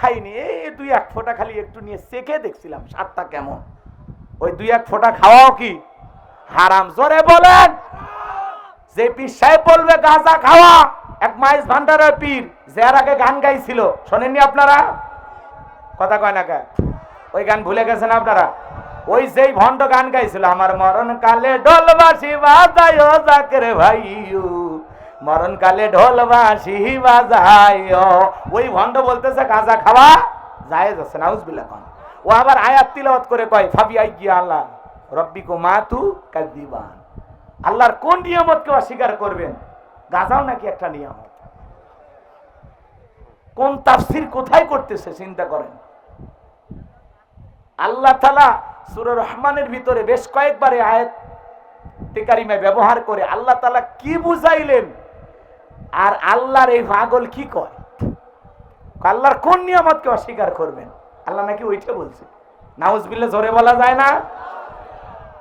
খাইনি, এই 2-1 ফোঁটা খালি একটু নিয়ে চেখে দেখছিলাম স্বাদটা কেমন, ওই 2-1 ফোঁটা খাওয়াও কি হারাম? জোরে বলেন। যে পীর সাহেব বলবে গাঁজা খাওয়া এক মাইজ ভান্ডারের পীর যার আগে গান গাইছিল, শোনেননি আপনারা? কথা কয় না কে? ওই গান ভুলে গেছেন আপনারা? ওই যেই ভণ্ড গান গাইছিল, আমার মরণ কালে ঢোলবাসি বাজায়ো জাকের ভাইও, মরণ কালে ঢোলবাসি বাজায়ো। ওই ভণ্ড বলতেছে গাঁজা খাওয়া জায়েজ আছে, নাউজুবিল্লাহ কোন। ও আবার আয়াত তিলাওয়াত করে কয় ফাবি আইয়া আল্লাহ রব্বিকুম মাতু কাযিবান। আল্লাহর কোন নিয়ামতকে অস্বীকার করবেন? গাঁজাও নাকি একটা নিয়ামত। কোন তাফসীর কোথায় করতেছে চিন্তা করেন। আল্লাহ তাআলা সূরা রহমানের ভিতরে বেশ কয়েকবার এই আয়াত কারিমা ব্যবহার করে আল্লাহ তাআলা কি বুঝাইলেন আর আল্লাহর এই পাগল কি কয়। আল্লাহর কোন নিয়ামতকে অস্বীকার করবেন? আল্লাহ নাকি ওইটা বলছে। নাউজুবিল্লাহ জোরে বলা যায় না?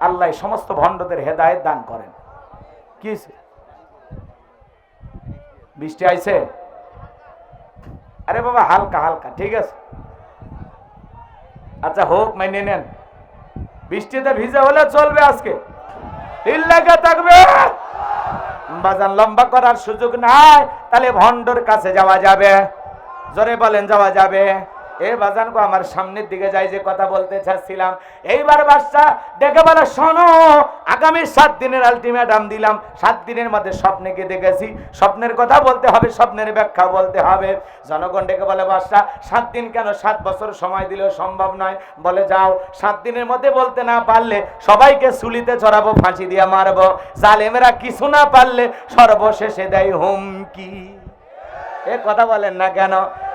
আল্লাহ সমস্ত ভণ্ডদের হেদায়েত দান করেন। কি হয়েছে? বৃষ্টি আইছে? আরে বাবা হালকা হালকা, ঠিক আছে, আচ্ছা হোক, মেনে নেন। বৃষ্টিতে ভিজে হলে চলবে আজকে, লিল্লাহি তাকবীর। বাজান লম্বা করার সুযোগ নাই, তাহলে ভণ্ডর কাছে যাওয়া যাবে? জোরে বলেন যাওয়া যাবে? এ বাজান গো, আমার সামনের দিকে যাই যে কথা বলতে চাচ্ছিলাম। এইবার বাদশা ডেকে বলে শোনো, আগামী 7 দিনের আলটিমেটাম দিলাম। 7 দিনের মধ্যে স্বপ্নে দেখেছি, স্বপ্নের কথা বলতে হবে, স্বপ্নের ব্যাখ্যা বলতে হবে। জনগণ ডেকে বলে বাদশা 7 দিন কেন, 7 বছর সময় দিলেও সম্ভব নয়। বলে যাও, 7 দিনের মধ্যে বলতে না পারলে সবাইকে চুলিতে চড়াবো, ফাঁসি দিয়ে মারবো। জালেমেরা কিছু না পারলে সর্বশেষে দেয় হুমকি। এ কথা বলেন না কেন?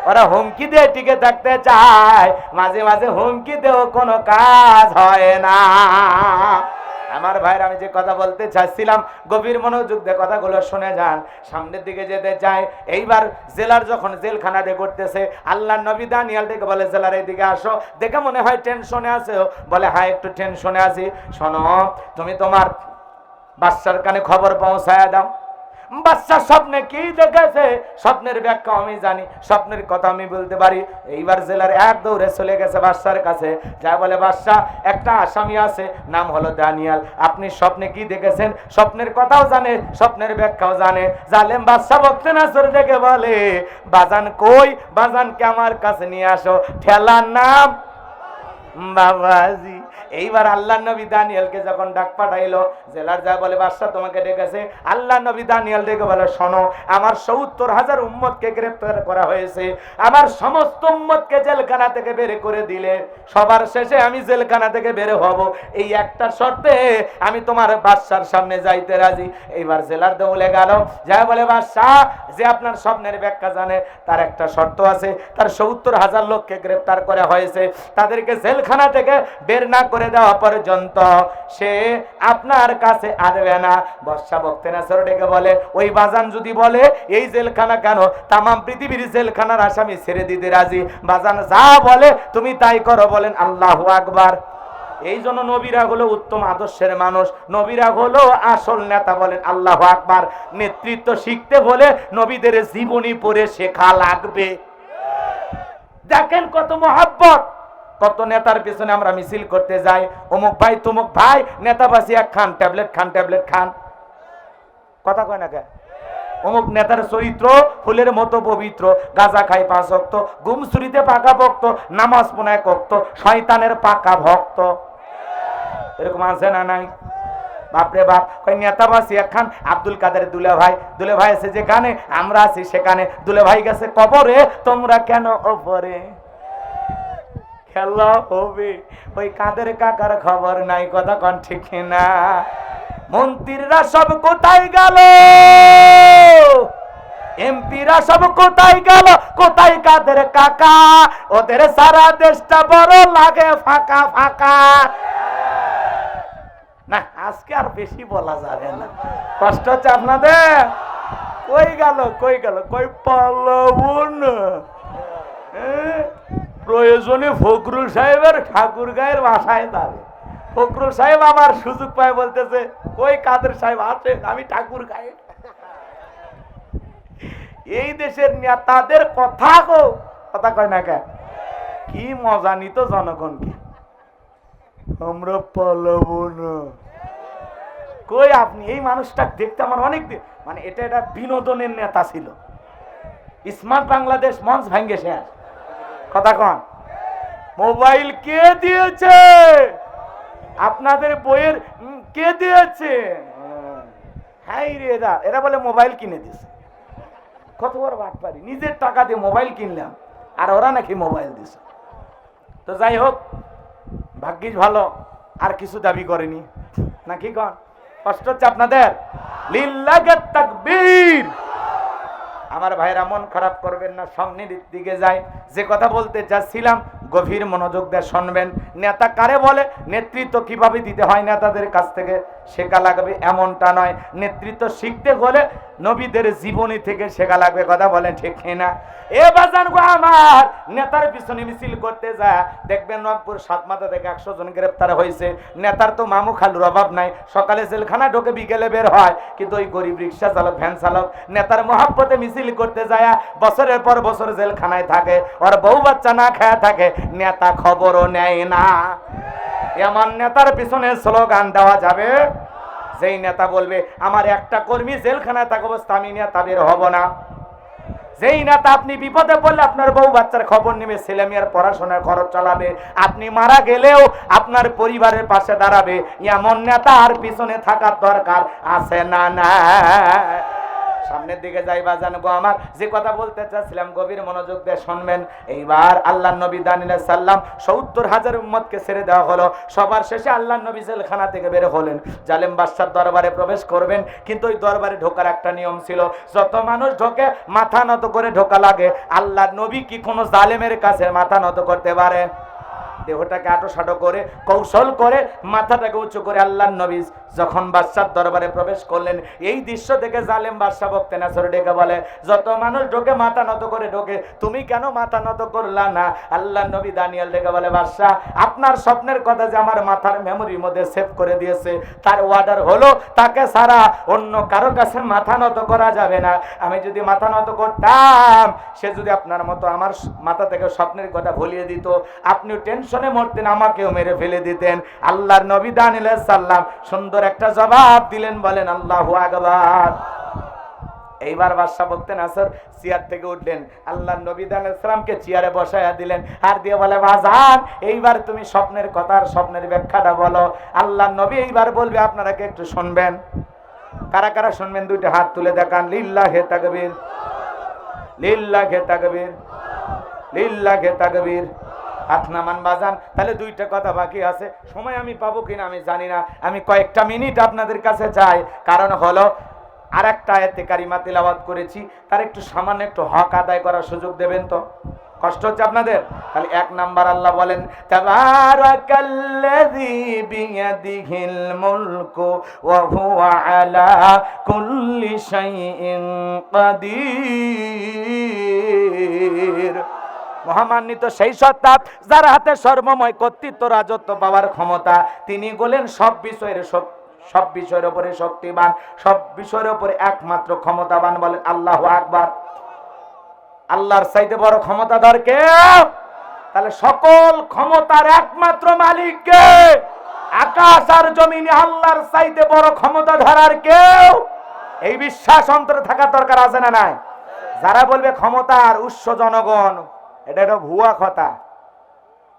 ওরা হুমকি দিয়ে টিকে থাকতে চায়, মাঝে মাঝে হুমকি দিয়েও কোনো কাজ হয় না। আমার ভাইরা, আমি যে কথা বলতে চাচ্ছিলাম, গভীর মনোযোগ দিয়ে কথাগুলো শুনে যান। সামনের দিকে যেতে চায়। এইবার জেলার যখন জেলখানাতে করতেছে, আল্লাহর নবী দানিয়েল থেকে বলে জেলার এইদিকে আসো। দেখে মনে হয় টেনশনে আছে। বলে হ্যাঁ একটু টেনশনে আছি। শোনো, তুমি তোমার বাদশার কানে খবর পৌঁছায় দাও। বাদশা স্বপ্নে কি দেখেছে, স্বপ্নের ব্যাখ্যা আমি জানি, স্বপ্নের কথা আমি বলতে পারি। এইবার জেলার এক দৌড়ে চলে গেছে বাদশার কাছে, যা বলে বাদশা একটা আসামি আছে, নাম হলো দানিয়েল, আপনি স্বপ্নে কি দেখেছেন? স্বপ্নের কথাও জানে, স্বপ্নের ব্যাখ্যাও জানে। জালেম বাদশা বলতে না সরে থেকে বলে বাজান কই, বাজানকে আমার কাছে নিয়ে আসো। ঠেলার নাম বাবাজি। এইবার আল্লাহ নবী দানিয়েলকে যখন ডাক পাঠাইলো, জেলার যা বলে বাদশা তোমাকে ডেকেছে। আল্লাহ নবী দানিয়েল ডেকে বলে শোনো, আমার 70,000 উম্মতকে গ্রেফতার করা হয়েছে, আমার সমস্ত উম্মতকে জেলখানা থেকে বের করে দিলে সবার শেষে আমি জেলখানা থেকে বের হব, এই একটা শর্তে আমি তোমার বাদশার সামনে যাইতে রাজি। এইবার জেলার দৌলে গেল, যা বলে বাদশা যে আপনার স্বপ্নের ব্যাখ্যা জানে, তার একটা শর্ত আছে, তার 70,000 লোককে গ্রেফতার করা হয়েছে, তাদেরকে জেলখানা থেকে বের না করে দেওয়া পর্যন্ত সে আপনার কাছে আসবে না। বাদশা বক্তেনাসর ডেকে বলে ওই বাজান যদি বলে এই জেলখানা কেন, তাম পৃথিবীর জেলখানার আসামি ছেড়ে দিতে রাজি। বাজান যা বলে তুমি তাই করো। বলেন আল্লাহু আকবার। এই জন্য নবীরা হলো উত্তম আদর্শের মানুষ, নবীরা হলো আসল নেতা। বলেন আল্লাহু আকবার। নেতৃত্ব শিখতে হলে নবীদের জীবনী পড়ে শেখা লাগবে। দেখেন কত মহব্বত, কত নেতার পিছনে আমরা মিছিল করতে যাই, অমুক ভাই তমুক ভাই, নেতা বাসি এক খান, ট্যাবলেট খান, ট্যাবলেট খান, কথা কয় না কে? অমুক নেতার চরিত্র ফুলের মতো পবিত্র, গাঁজা খাই 5 ওয়াক্ত, গুমসুরিতে পাকা ভক্ত, নামাজ পড়ায় ভক্ত, শয়তানের পাকা ভক্ত। এরকম আছে না নাই? বাপরে বাপ, কই নেতা বাসি একখান। আব্দুল কাদের দুলে ভাই আছে যেখানে, আমরা আছি সেখানে। দুলে ভাই গেছে কবরে, তোমরা কেন ওপরে? খেলা হবে, ওই কাদের কাকার খবর নাই, কথা কন ঠিক না? মন্ত্রীরা সব কোথায় গেল, এমপিরা সব কোথায় গেল, কোথায় কাদের কাকা? ওদের সারা দেশটা বড় লাগে ফাঁকা ফাঁকা। না আজকে আর বেশি বলা যাবে না, কষ্ট হচ্ছে আপনাদের। কই গেল কই পালাবো না। প্রয়োজনে ফখরুল সাহেবের ঠাকুর গায়ের বাসায় যাবে। ফখরুল সাহেব আবার সুযোগ পায় বলতেছে কই কাদের সাহেব আছে, আমি ঠাকুর গায়ে। এই দেশের নেতাদের কথা কয় না কে? কি মজা নিত জনগণকে। আমরা পালাবো না, কই আপনি এই মানুষটা দেখতে আমার অনেক দিন, মানে এটা বিনোদনের নেতা ছিল। স্মার্ট বাংলাদেশ মঞ্চ ভাঙ্গে শেষ। কথা কন, মোবাইল কে দিয়েছে? আপনাদের বইয়ের কে দিয়েছে? হ্যাঁ রে, এরা বলে মোবাইল কিনে দিছে। কত বড় বাটপারি, নিজের টাকা দিয়ে মোবাইল কিনলাম আর ওরা নাকি মোবাইল দিছে। তো যাই হোক, ভাগ্যিস ভালো আর কিছু দাবি করেনি, নাকি কন? কষ্ট হচ্ছে আপনাদের? লিল্লাহি তাকবীর। আমার ভাইরা মন খারাপ করবেন না, সামনের দিকে যাই। যে কথা বলতে চাচ্ছিলাম গভীর মনোযোগ দিয়ে শুনবেন। নেতা কারে বলে, নেতৃত্ব কিভাবে দিতে হয় নেতাদের কাছ থেকে শেখা লাগবে এমনটা নয়। নেতৃত্ব শিখতে হলে নবীদের জীবনী থেকে শেখা লাগবে। কথা বলেন ঠিক না? এ বাজান গো আমার, নেতার পিছনে মিছিল করতে যায় দেখবেন রংপুর সাতমাথা থেকে 100 জন গ্রেফতার হয়েছে। নেতার তো মামু খালুর অভাব নাই, সকালে জেলখানা ঢোকে বিকেলে বের হয়। কিন্তু ওই গরিব রিক্সা চালক, ভ্যান চালক নেতার মহাব্বতে মিছিল করতে যায় বছরের পর বছর জেলখানায় থাকে, ওর বউ বাচ্চা না খায়া থাকে, নেতা খবরও নেয় না। এমন নেতার পিছনে স্লোগান দেওয়া যাবে? যেই নেতা বলবে আমার একটা কর্মী জেলখানায় থাকা অবস্থা আমি নেতা বের হব না, যেই নেতা আপনি বিপদে পড়লে আপনার বউ বাচ্চার খবর নেবে, ছেলে মেয়ের পড়াশোনার খরচ চালাবে, আপনি মারা গেলেও আপনার পরিবারের পাশে দাঁড়াবে, এমন নেতা আর পিছনে থাকার দরকার আছে না? না, সামনের দিকে যাইবা জানবো। আমার যে কথা বলতে চাচ্ছিলাম গভীর মনোযোগ দিয়ে শুনবেন। এইবার আল্লাহর নবী দানিয়েল সাল্লাম 70,000 উম্মতকে ছেড়ে দেওয়া হলো। সবার শেষে আল্লাহর নবী জেলখানা থেকে বের হলেন, জালেম বাদশার দরবারে প্রবেশ করবেন। কিন্তু ওই দরবারে ঢোকার একটা নিয়ম ছিল, যত মানুষ ঢোকে মাথা নত করে ঢোকা লাগে। আল্লাহর নবী কি কোনো জালেমের কাছে মাথা নত করতে পারে? দেহটাকে আটোসাটো করে কৌশল করে মাথাটাকে উঁচু করে আল্লাহর নবী যখন বাদশার দরবারে প্রবেশ করলেন, এই দৃশ্য দেখে জালেম বাদশা বক্তে নাসর ডেকে বলে, যত মানুষ ঢোকে মাথা নত করে ঢোকে, তুমি কেন মাথা নত করলা না? আল্লাহর নবী দানিয়েল ডেকে বলে, বাদশা আপনার স্বপ্নের কথা যে আমার মাথার মেমোরির মধ্যে সেভ করে দিয়েছে, তার অর্ডার হলো তাকে ছাড়া অন্য কারো কাছে মাথা নত করা যাবে না। আমি যদি মাথা নত করতাম, সে যদি আপনার মতো আমার মাথা থেকে স্বপ্নের কথা ভুলিয়ে দিত, আপনিও টেনশনে মরতেন, আমাকেও মেরে ফেলে দিতেন। আল্লাহর নবী দানিয়েল সাল্লাম সুন্দর একটা জবাব দিলেন, বলেন আল্লাহু আকবার। এইবার বাদশা বলতেন আসর চেয়ার থেকে উঠলেন, আল্লাহর নবী দানিয়েল সাল্লামকে চেয়ারে বসায়া দিলেন, আর দিয়ে বলে, বাজান এইবার তুমি স্বপ্নের কথা আর স্বপ্নের ব্যাখ্যাটা বলো। আল্লাহর নবী এইবার বলবে, আপনারা কি একটু শুনবেন? কারা কারা শুনবেন দুইটা হাত তুলে দেখান। লিল্লাহি তাকবীর, লিল্লাহি তাকবীর, লিল্লাহি তাকবীর। হাত নামান বাজান। তাহলে দুইটা কথা বাকি আছে, সময় আমি পাবো কিনা আমি জানি না, আমি কয়েকটা মিনিট আপনাদের কাছে চাই। কারণ হলো আর একটা আয়াতে কারিমা তিলাওয়াত করেছি, তার একটু সামান্য একটু হক আদায় করার সুযোগ দেবেন তো? কষ্ট হচ্ছে আপনাদের? তাহলে 1 নাম্বার আল্লাহ বলেন, তাবারাকাল্লাযী বিয়াদিহিল মুলকু ওয়া হুয়া আলা কুল্লি শাইইন কাদির। মহামান্বিত সেই সত্তা যার হাতে সর্বময় কর্তৃত্ব, রাজত্ব পাওয়ার ক্ষমতা, তিনি বলেন সব বিষয়ের উপরে শক্তিমান, সব বিষয়ের উপরে একমাত্র ক্ষমতাবান। বলেন আল্লাহু আকবার। আল্লাহর চাইতে বড় ক্ষমতাধর কে? তাহলে সকল ক্ষমতার একমাত্র মালিক কে? আকাশ আর জমিনে আল্লাহর চাইতে বড় ক্ষমতাধর আর কেউ? এই বিশ্বাস অন্তরে থাকার দরকার আছে না নাই? যারা বলবে ক্ষমতার উৎস জনগণ, এটা একটা ভুয়া কথা।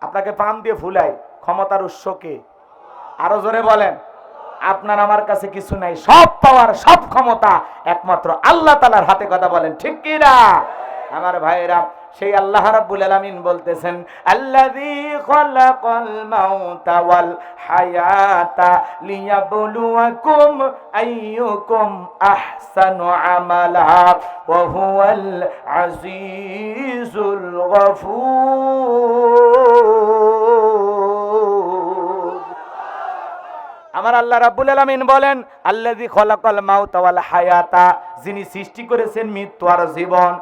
আপনাকে পাম দিয়ে ফুলাই, ক্ষমতার উৎস কে? আরো জোরে বলেন। আপনার আমার কাছে কিছু নাই, সব পাওয়ার সব ক্ষমতা একমাত্র আল্লাহ তাআলার হাতে। কথা বলেন ঠিক কি না? আমার ভাইরা, সেই আল্লাহ রাব্বুল আলামিন বলতেছেন, আল্লাযী খালাকাল মাউতা ওয়াল হায়াতা লিয়াবলুয়াকুম আইয়ুকুম আহসানু আমালা ওয়া হুয়াল আজিজুল গফুর। আমার আল্লাহ রাব্বুল আলামিন বলেন, আল্লাযী খালাকাল মাউতা ওয়াল হায়াতা, যিনি সৃষ্টি করেছেন মৃত্যু আর জীবন।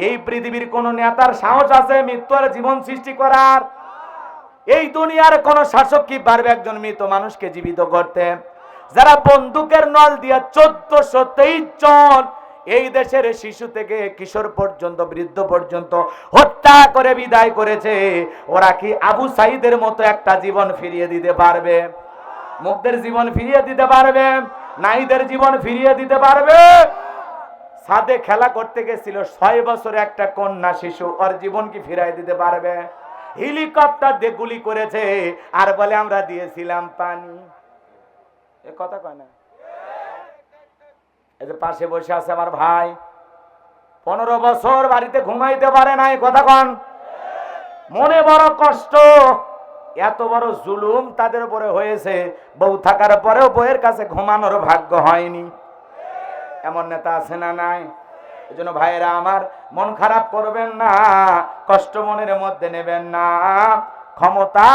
এই পৃথিবীর কোন নেতার সাহস আছে মৃত্যু আর জীবন সৃষ্টি করার? এই দুনিয়ার কোন শাসক কি পারবে একজন মৃত মানুষকে জীবিত করতে? যারা বন্দুকের নল দিয়ে 1423 জন এই দেশের শিশু থেকে কিশোর পর্যন্ত, বৃদ্ধ পর্যন্ত হত্যা করে বিদায় করেছে, ওরা কি আবু সাঈদের মতো একটা জীবন ফিরিয়ে দিতে পারবে? মুগ্ধের জীবন ফিরিয়ে দিতে পারবে? নাইদের জীবন ফিরিয়ে দিতে পারবে? ছাদে খেলা করতে গেছিল 6 বছরের একটা কন্যা শিশু, ওর জীবন কি ফিরাই দিতে পারবে? হেলিকপ্টার দিয়ে গুলি করেছে আর বলে আমরা দিয়েছিলাম পানি। এ কথা কয় না? এই যে পাশে বসে আছে আমার ভাই, 15 বছর বাড়িতে ঘুমাইতে পারে নাই, কথা কন। মনে বড় কষ্ট, এত বড় জুলুম তাদের উপরে হয়েছে, বউ থাকার পরেও বউয়ের কাছে ঘুমানোর ভাগ্য হয়নি। এমন নেতা আছে না নাই? এজন্য ভাইয়েরা আমার, মন খারাপ করবেন না, কষ্ট মনের মধ্যে নেবেন না। ক্ষমতা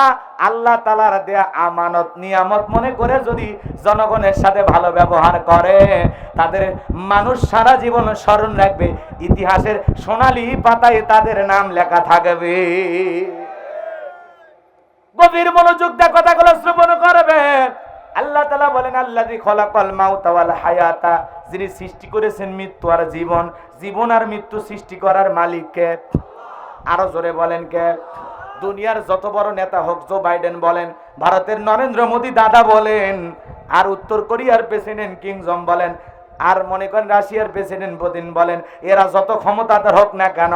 আল্লাহ তাআলার দেয়া আমানত, নিয়ামত মনে করে যদি জনগণের সাথে ভালো ব্যবহার করে, তাদের মানুষ সারা জীবন স্মরণ রাখবে, ইতিহাসের সোনালী পাতায় তাদের নাম লেখা থাকবে। গভীর মনোযোগ দিয়ে কথাগুলো শ্রবণ করবেন। আল্লাহ তাআলা বলেন, আল্লাযী খলাকাল মাউতা ওয়াল হায়াতা, যিনি সৃষ্টি করেছেন মৃত্যু আর জীবন। জীবন আর মৃত্যু সৃষ্টি করার মালিক কে? আরো জোরে বলেন কে? দুনিয়ার যত বড় নেতা হোক, জো বাইডেন বলেন, ভারতের নরেন্দ্র মোদী দাদা বলেন, আর উত্তর কোরিয়ার প্রেসিডেন্ট কিং জং বলেন, আর মনে করেন রাশিয়ার প্রেসিডেন্ট পুতিন বলেন, এরা যত ক্ষমতাধর হোক না কেন,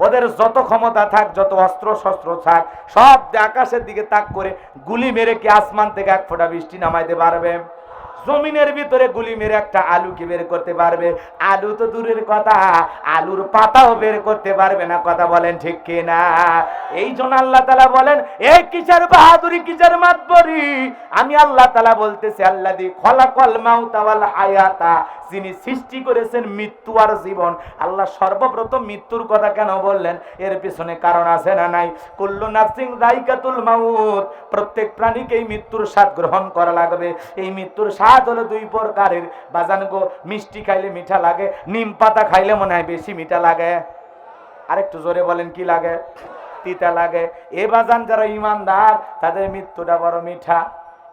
ওদের যত ক্ষমতা থাক, যত অস্ত্র শস্ত্র থাক, সব আকাশের দিকে তাক করে গুলি মেরে কি আসমান থেকে এক ফোঁটা বৃষ্টি নামাইতে পারবে? জমিনের ভিতরে গুলি মেরে একটা আলু কি বের করতে পারবে? আলু তো দূরের কথা, আলুর পাতাও বের করতে পারবে না, কথা বলেন ঠিক কিনা? এই জন্য আল্লাহ তাআলা বলেন, এই কিসের বাহাদুরি, কিসের মাতবরি? আমি আল্লাহ তাআলা বলতেছি, আল্লাযী খলাকাল মাউতা ওয়াল হায়াতা, যিনি সৃষ্টি করেছেন মৃত্যু আর জীবন। আল্লাহ সর্বপ্রথম মৃত্যুর কথা কেন বললেন? এর পিছনে কারণ আছে না নাই? কুল্লু নাফসিন যায়কাতুল মাউত, প্রত্যেক প্রাণীকেই মৃত্যুর স্বাদ গ্রহণ করা লাগবে। এই মৃত্যুর স্বাদ হলো দুই প্রকারের, বাজান গো। মিষ্টি খাইলে মিঠা লাগে, নিম পাতা খাইলে মনে হয় বেশি মিঠা লাগে। আরেকটু জোরে বলেন, কি লাগে? তিতা লাগে। এ বাজান যারা ইমানদার, তাদের মৃত্যুটা বড় মিঠা।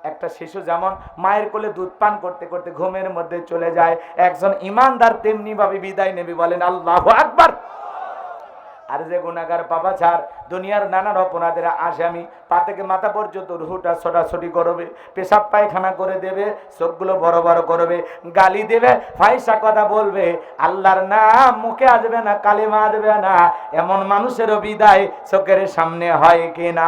একটা শিশু যেমন মায়ের কোলে দুধ পান করতে করতে ঘুমের মধ্যে চলে যায়, একজন ইমানদার তেমনি ভাবে বিদায় নেবে, বলেন আল্লাহু আকবার। আর যে গুনাহগার পাপাচার, দুনিয়ার নানান অপরাধের আসামি, পা থেকে মাথা পর্যন্ত রুহুটা ছোটাছুটি করবে, পেশাব পায়খানা করে দেবে, চোখগুলো বড় বড় করবে, গালি দেবে, ফাহিশা কথা বলবে, আল্লাহর নাম মুখে আসবে না, কালিমা আসবে না, এমন মানুষেরও বিদায় চোখের সামনে হয় কিনা?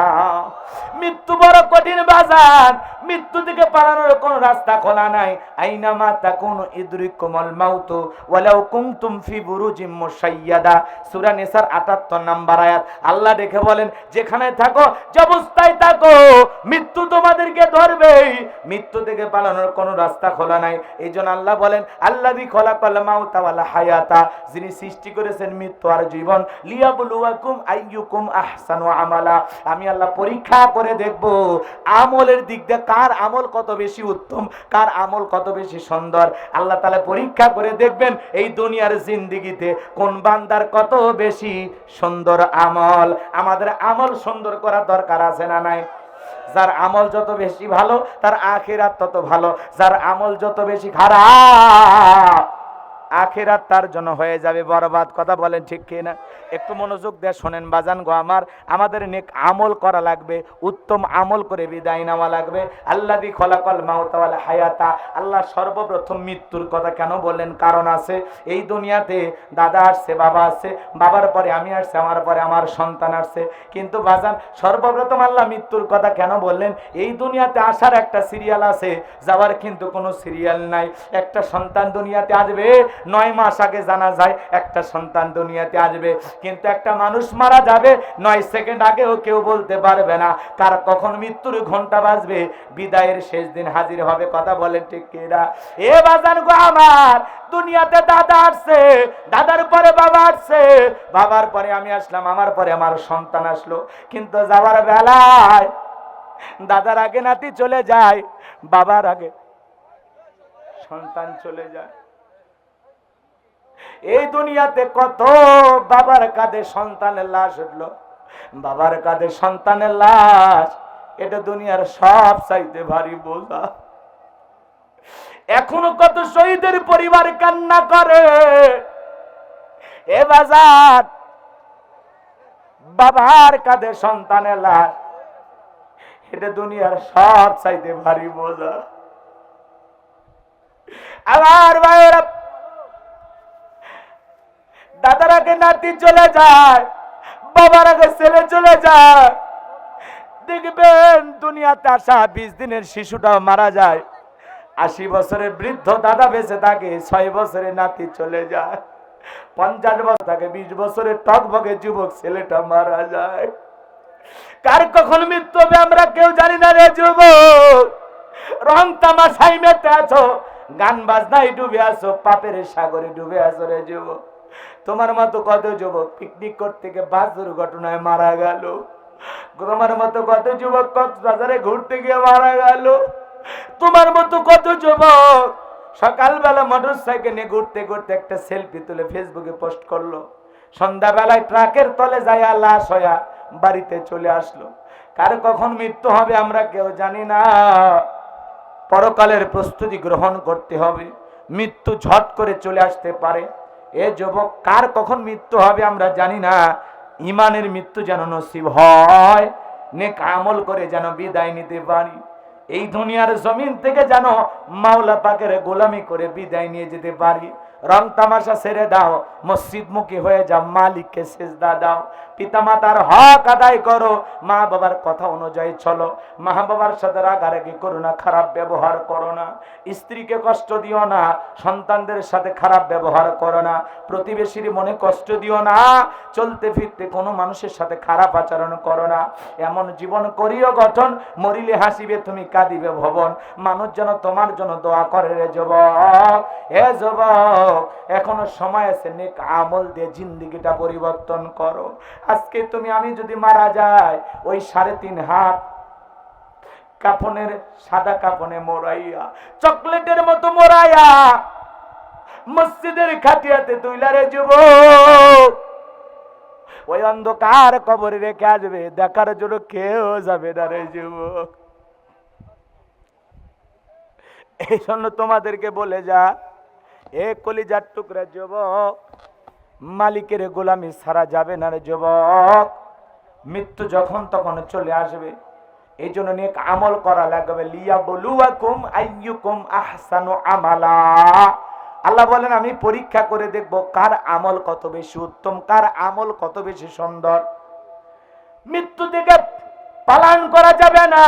মৃত্যু বড় কঠিন বাজার, মৃত্যু থেকে পালানোর কোন রাস্তা খোলা নাই। আইনামা তাকুনু ইদরিকুমুল মাউত ওয়ালাউ কুনতুম ফি বুরুজিম মুশাইয়াদা, সূরা নিসার 78 নম্বর আয়াত। আল্লাহ দেখে বলেন, যেখানে থাকো, যে অবস্থায় থাকো, মৃত্যু তোমাদেরকে ধরবেই, মৃত্যু থেকে পালানোর কোনো রাস্তা খোলা নাই। এই জন্য আল্লাহ বলেন, আল্লাযী খলাকাল মাউতা ওয়াল হায়াতা, যিনি সৃষ্টি করেছেন মৃত্যু আর জীবন, লিয়াবলুয়াকুম আইয়ুকুম আহসানু আমালা, আমি আল্লাহ পরীক্ষা করে দেখব আমলের দিক দিয়ে কার আমল কত বেশি উত্তম, কার আমল কত বেশি সুন্দর। আল্লাহ তাআলা পরীক্ষা করে দেখবেন এই দুনিয়ার জিন্দেগিতে কোন বান্দার কত বেশি সুন্দর আমল। আমাদের আমল সুন্দর করার দরকার আছে না নাই? যার আমল যত বেশি ভালো, তার আখিরাত তত ভালো। যার আমল যত বেশি খারাপ, আখিরাত তার জন্য হয়ে যাবে বরবাদ, কথা বলেন ঠিক কি না? একটু মনোযোগ দিয়ে শোনেন বাজান গো আমার, আমাদের নেক আমল করা লাগবে, উত্তম আমল করে বিদায় নেওয়া লাগবে। আল্লাযী খলাকাল মাউতা ওয়াল হায়াতা, আল্লাহ সর্বপ্রথম মৃত্যুর কথা কেন বললেন? কারণ আছে। এই দুনিয়াতে দাদা আসছে, বাবা আসছে, বাবার পরে আমি আসছে, আমার পরে আমার সন্তান আসছে, কিন্তু বাজান সর্বপ্রথম আল্লাহ মৃত্যুর কথা কেন বললেন? এই দুনিয়াতে আসার একটা সিরিয়াল আছে, যাওয়ার কিন্তু কোনো সিরিয়াল নাই। একটা সন্তান দুনিয়াতে আসবে, 9 মাস আগে জানা যায় একটা সন্তান দুনিয়াতে আসবে, কিন্তু একটা মানুষ মারা যাবে 9 সেকেন্ড আগেও কেউ বলতে পারবে না কার কখন মৃত্যুর ঘন্টা বাজবে, বিদায়ের শেষ দিন হাজির হবে, কথা বলেন ঠিক কিনা? এ বাজার গো আমার, দুনিয়াতে দাদা আসছে, দাদার পরে বাবা আসছে, বাবার পরে আমি আসলাম, আমার পরে আমার সন্তান আসলো, কিন্তু যাওয়ার বেলায় দাদার আগে নাতি চলে যায়, বাবার আগে সন্তান চলে যায়। এই দুনিয়াতে কত বাবার কাঁধে সন্তানের লাশ উঠলো, বাবার কাঁধে সন্তানের লাশ, এটা দুনিয়ার সব চাইতে ভারী বোঝা। এখনো কত শহীদের পরিবার কান্না করে। এ বাজার, বাবার কাঁধে সন্তানের লাশ, এটা দুনিয়ার সব চাইতে ভারী বোঝা। আমার ভাইয়েরা, দাদার আগে নাতি চলে যায়, বাবার আগে ছেলে চলে যায়। দেখবেন দুনিয়াতে আসা 20 দিনের শিশুটাও মারা যায়। 80 বছরের বৃদ্ধ দাদা বেঁচে থাকে, 6 বছরের নাতি চলে যায়। 50 বছর থাকে, 20 বছরের টকবকে যুবক ছেলেটা মারা যায়। কার কখন মৃত্যু হবে আমরা কেউ জানি না রে যুবক। রং তামাশায় মেতে আছো, গান বাজনায় ডুবে আছো, পাপের সাগরে ডুবে আছো রে যুবক। তোমার মতো কত যুবক পিকনিক করতে গিয়ে বাস দুর্ঘটনায় মারা গেল। তোমার মতো কত যুবক কক্সবাজারে ঘুরতে গিয়ে মারা গেল। তোমার মতো কত যুবক সকালবেলা মোটরসাইকেল নিয়ে ঘুরতে ঘুরতে একটা সেলফি তুলে ফেসবুকে পোস্ট করলো, সন্ধ্যাবেলায় ট্রাকের তলে যায় লাশ হইয়া বাড়িতে চলে আসলো। কার কখন মৃত্যু হবে আমরা কেউ জানি না। পরকালের প্রস্তুতি গ্রহণ করতে হবে, মৃত্যু ঝট করে চলে আসতে পারে। এ যুবক, কার কখন মৃত্যু হবে আমরা জানি না। ইমানের মৃত্যু যেন নসিব হয়, নেক আমল করে যেন বিদায় নিতে পারি। এই দুনিয়ার জমিন থেকে যেন মাওলা পাকের গোলামি করে বিদায় নিয়ে যেতে পারি। রং তামাশা ছেড়ে দাও, মসজিদমুখী হয়ে যাও, মালিককে সেজদা দাও, পিতামাতার হক আদায় করো, মা বাবার কথা অনুযায়ী চলো। মা বাবার সাথে রাগারাগি করো না, খারাপ ব্যবহার করো না, স্ত্রীকে কষ্ট দিও না, সন্তানদের সাথে খারাপ ব্যবহার করো না, প্রতিবেশীর মনে কষ্ট দিও না, চলতে ফিরতে কোনো মানুষের সাথে খারাপ আচরণ করো না। এমন জীবন করিও গঠন, মরিলে হাসিবে তুমি কাঁদিবে ভবন। মানুষ যেন তোমার জন্য দোয়া করে রে যুবক। হে যুবক, এখনো সময় আছে, নেক আমল দিয়ে জিন্দেগিটা পরিবর্তন করো। আজকে তুমি আমি যদি মারা যাই, ওই 3.5 হাত কাফনের সাদা কাফনে মোড়াইয়া, চকলেটের মতো মোড়াইয়া মসজিদের খাটিয়াতে তুইলা রে যুবক, ওই অন্ধকার কবরে রেখে আসবে, দেখার জন্য কেউ যাবে না রে যুবক। এই জন্য তোমাদেরকে বলে যা, এ কলিজার টুকরা যুবক, মালিকের গোলামি ছাড়া যাবে না রে যুবক। মৃত্যু যখন তখন চলে আসবে, এই জন্য নেক আমল করা লাগবে। লিয়াবলুয়াকুম আইয়ুকুম আহসানু আমালা। আল্লাহ বলেন আমি পরীক্ষা করে দেখব কার আমল কত বেশি উত্তম, কার আমল কত বেশি সুন্দর। মৃত্যু থেকে পালান করা যাবে না।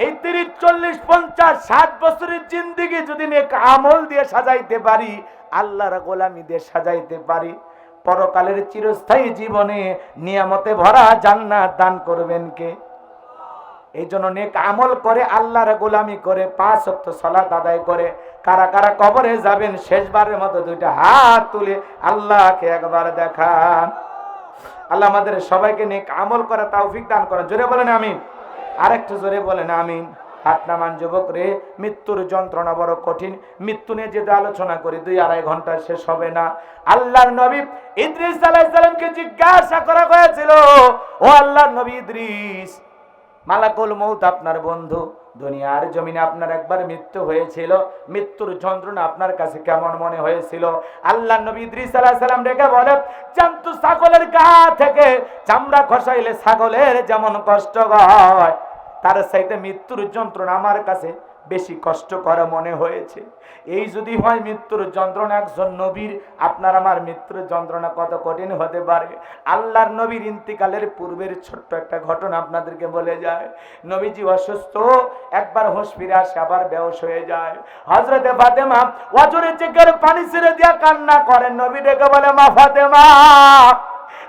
এই 30, 40, 50, 60 বছরের জিন্দেগি যদি নেক আমল দিয়ে সাজাইতে পারি, আল্লাহর গোলামি দিয়ে সাজাইতে পারি, পরকালের চিরস্থায়ী জীবনে নিয়ামতে ভরা জান্নাত দান করবেন কে? এই জন্য নেক আমল করে, আল্লাহর গোলামি করে, 5 ওয়াক্ত সালাত আদায় করে কারা কারা কবরে যাবেন, শেষবারের মতো 2টা হাত তুলে আল্লাহকে একবার দেখান। আল্লাহ আমাদের সবাইকে নেক আমল করা তৌফিক দান করেন। জোরে বলেন আমিন। আরেকটু জোরে বলেন আমিন। হাত নামান যুবক রে, মৃত্যুর যন্ত্রণা বড় কঠিন। মৃত্যু নিয়ে যদি আলোচনা করি 2-2.5 ঘন্টা শেষ হবে না। আল্লাহর নবী ইদ্রিস আলাইহিস সালামকে জিজ্ঞাসা করা হয়েছিল, ও আল্লাহর নবী ইদ্রিস, মালাকুল মউত আপনার বন্ধু, দুনিয়ার জমিনে আপনার একবার মৃত্যু হয়েছিল, মৃত্যুর যন্ত্রণা আপনার কাছে কেমন মনে হয়েছিল? আল্লাহর নবী ইদ্রিস আলাইহিস সালাম ডেকে বলে, জানতু ছাগলের গা থেকে চামড়া খসাইলে ছাগলের যেমন কষ্ট হয়, তার চাইতে মৃত্যুর যন্ত্রণা আমার কাছে বেশি কষ্টকর মনে হয়েছে। এই যদি হয় মৃত্যুর যন্ত্রণা একজন নবীর, আপনার আমার মৃত্যুর যন্ত্রণা কত কঠিন হতে পারে। আল্লাহর নবীর ইন্তিকালের পূর্বের ছোট্ট একটা ঘটনা আপনাদেরকে বলে যায়। নবীজি অসুস্থ, একবার হুঁশ ফিরে আসে, আবার বেহুশ হয়ে যায়। হযরতে ফাতেমা ওয়াজুরের চোখের পানি ছেড়ে দিয়া কান্না করেন। নবী ডেকে বলে, মা ফাতেমা,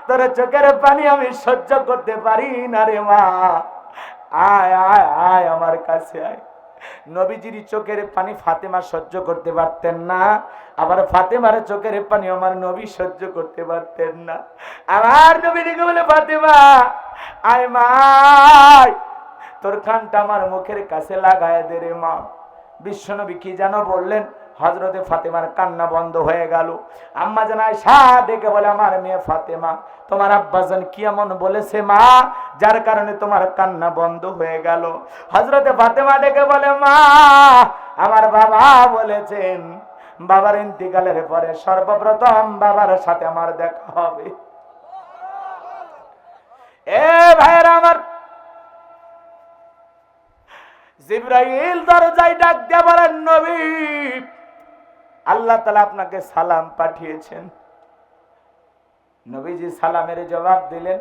তোর চোখের পানি আমি সহ্য করতে পারি না রে মা, আয় আয় আয় আমার কাছে আয়। নবীজির চোখের পানি ফাতেমা সহ্য করতে পারতেন না, আবার ফাতেমার চোখের পানি আমার নবী সহ্য করতে পারতেন না। আমার নবী ডেকে বলে, ফাতেমা আয় মা, তোর কানটা আমার মুখের কাছে লাগায় দে রে মা। বিশ্বনবী কি যেন বললেন, হযরতে ফাতেমার কান্না বন্ধ হয়ে গেল। আম্মা জান আয়েশা ডেকে বলে, আমার মেয়ে ফাতেমা, তোমার আব্বাজান কি এমন বলেছে মা, যার কারণে তোমার কান্না বন্ধ হয়ে গেল? হযরতে ফাতেমা ডেকে বলে, মা, আমার বাবা বলেছেন বাবার ইন্তিকালের পরে সর্বপ্রথম বাবার সাথে আমার দেখা হবে। এ ভাইরা আমার, জিবরাইল দরজায় ডাক দিয়ে বলেন, নবী আল্লাহ তাআলা আপনাকে সালাম পাঠিয়েছেন। নবীজি সালামের জবাব দিলেন।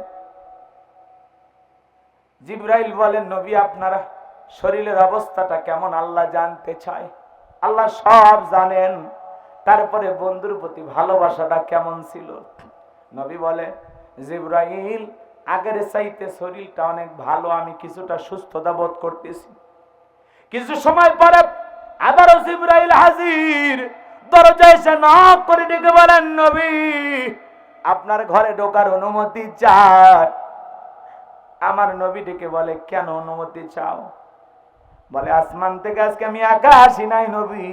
জিবরাইল বলেন, নবী আপনার শরীরের অবস্থাটা কেমন আল্লাহ জানতে চায়। আল্লাহ সব জানেন, তারপরে বন্ধুর প্রতি ভালোবাসাটা কেমন ছিল। নবী বলে, জিবরাইল আগের চাইতে শরীরটা অনেক ভালো, আমি কিছুটা সুস্থতা বোধ করতেছি। কিছু সময় পরে আবারও জিবরাইল হাজির, দরজায় এসে নক করে ডেকে বলেন, নবী আপনার ঘরে ঢোকার অনুমতি চাই। আমার নবী ডেকে বলে, কেন অনুমতি চাও? বলে, আসমান থেকে আজকে আমি একা আসি নাই নবী,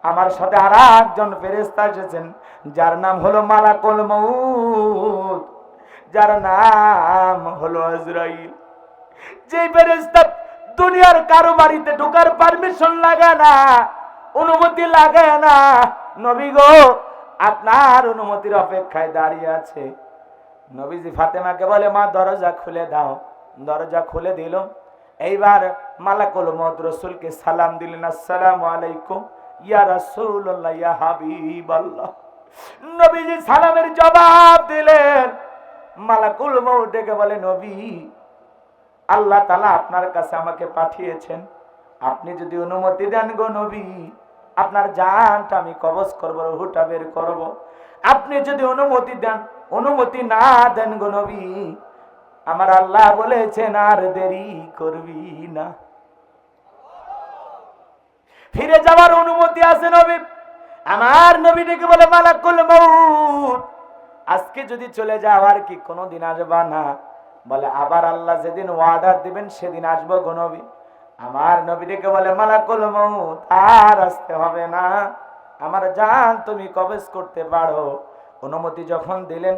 আমার সাথে আর একজন ফেরেশতা এসেছেন, যার নাম হলো মালাকুল মউত, যার নাম হলো আজরাইল। যে ফেরেশতা দুনিয়ার কারো বাড়িতে ঢোকার পারমিশন লাগে না, অনুমতি লাগে না, নবী গো আপনার অনুমতির অপেক্ষায় দাঁড়িয়ে আছে। নবীজি ফাতেমাকে বলে, মা দরজা খুলে দাও। দরজা খুলে দিল। এইবার মালাকুল মউত রাসূলকে সালাম দিলেন, আসসালামু আলাইকুম ইয়া রাসূলুল্লাহ ইয়া হাবিবাল্লাহ। নবীজি সালামের জবাব দিলেন। মালাকুল মউত ডেকে বলে, নবী আল্লাহ তাআলা আপনার কাছে আমাকে পাঠিয়েছেন, আপনি যদি অনুমতি দেন গো নবী, আপনার জানটা আমি কবজ করব, রূহটা বের করব। আপনি যদি অনুমতি দেন, অনুমতি না দেন গো নবী, আমার আল্লাহ বলেছেন আর দেরি করবি না। ফিরে যাওয়ার অনুমতি আছে নবী। আমার নবী ডেকে বলে, মালাকুল মউত আজকে যদি চলে যাও আর কি কোনোদিন আসবা না? বলে, আবার আল্লাহ যেদিন ওয়ার্ডার দিবেন সেদিন আসবো গো নবী। আমার নবী ডেকে বলে, মালাকুল মউত আর আসতে হবে না, আমার জান তুমি কবজ করতে পারো। অনুমতি যখন দিলেন,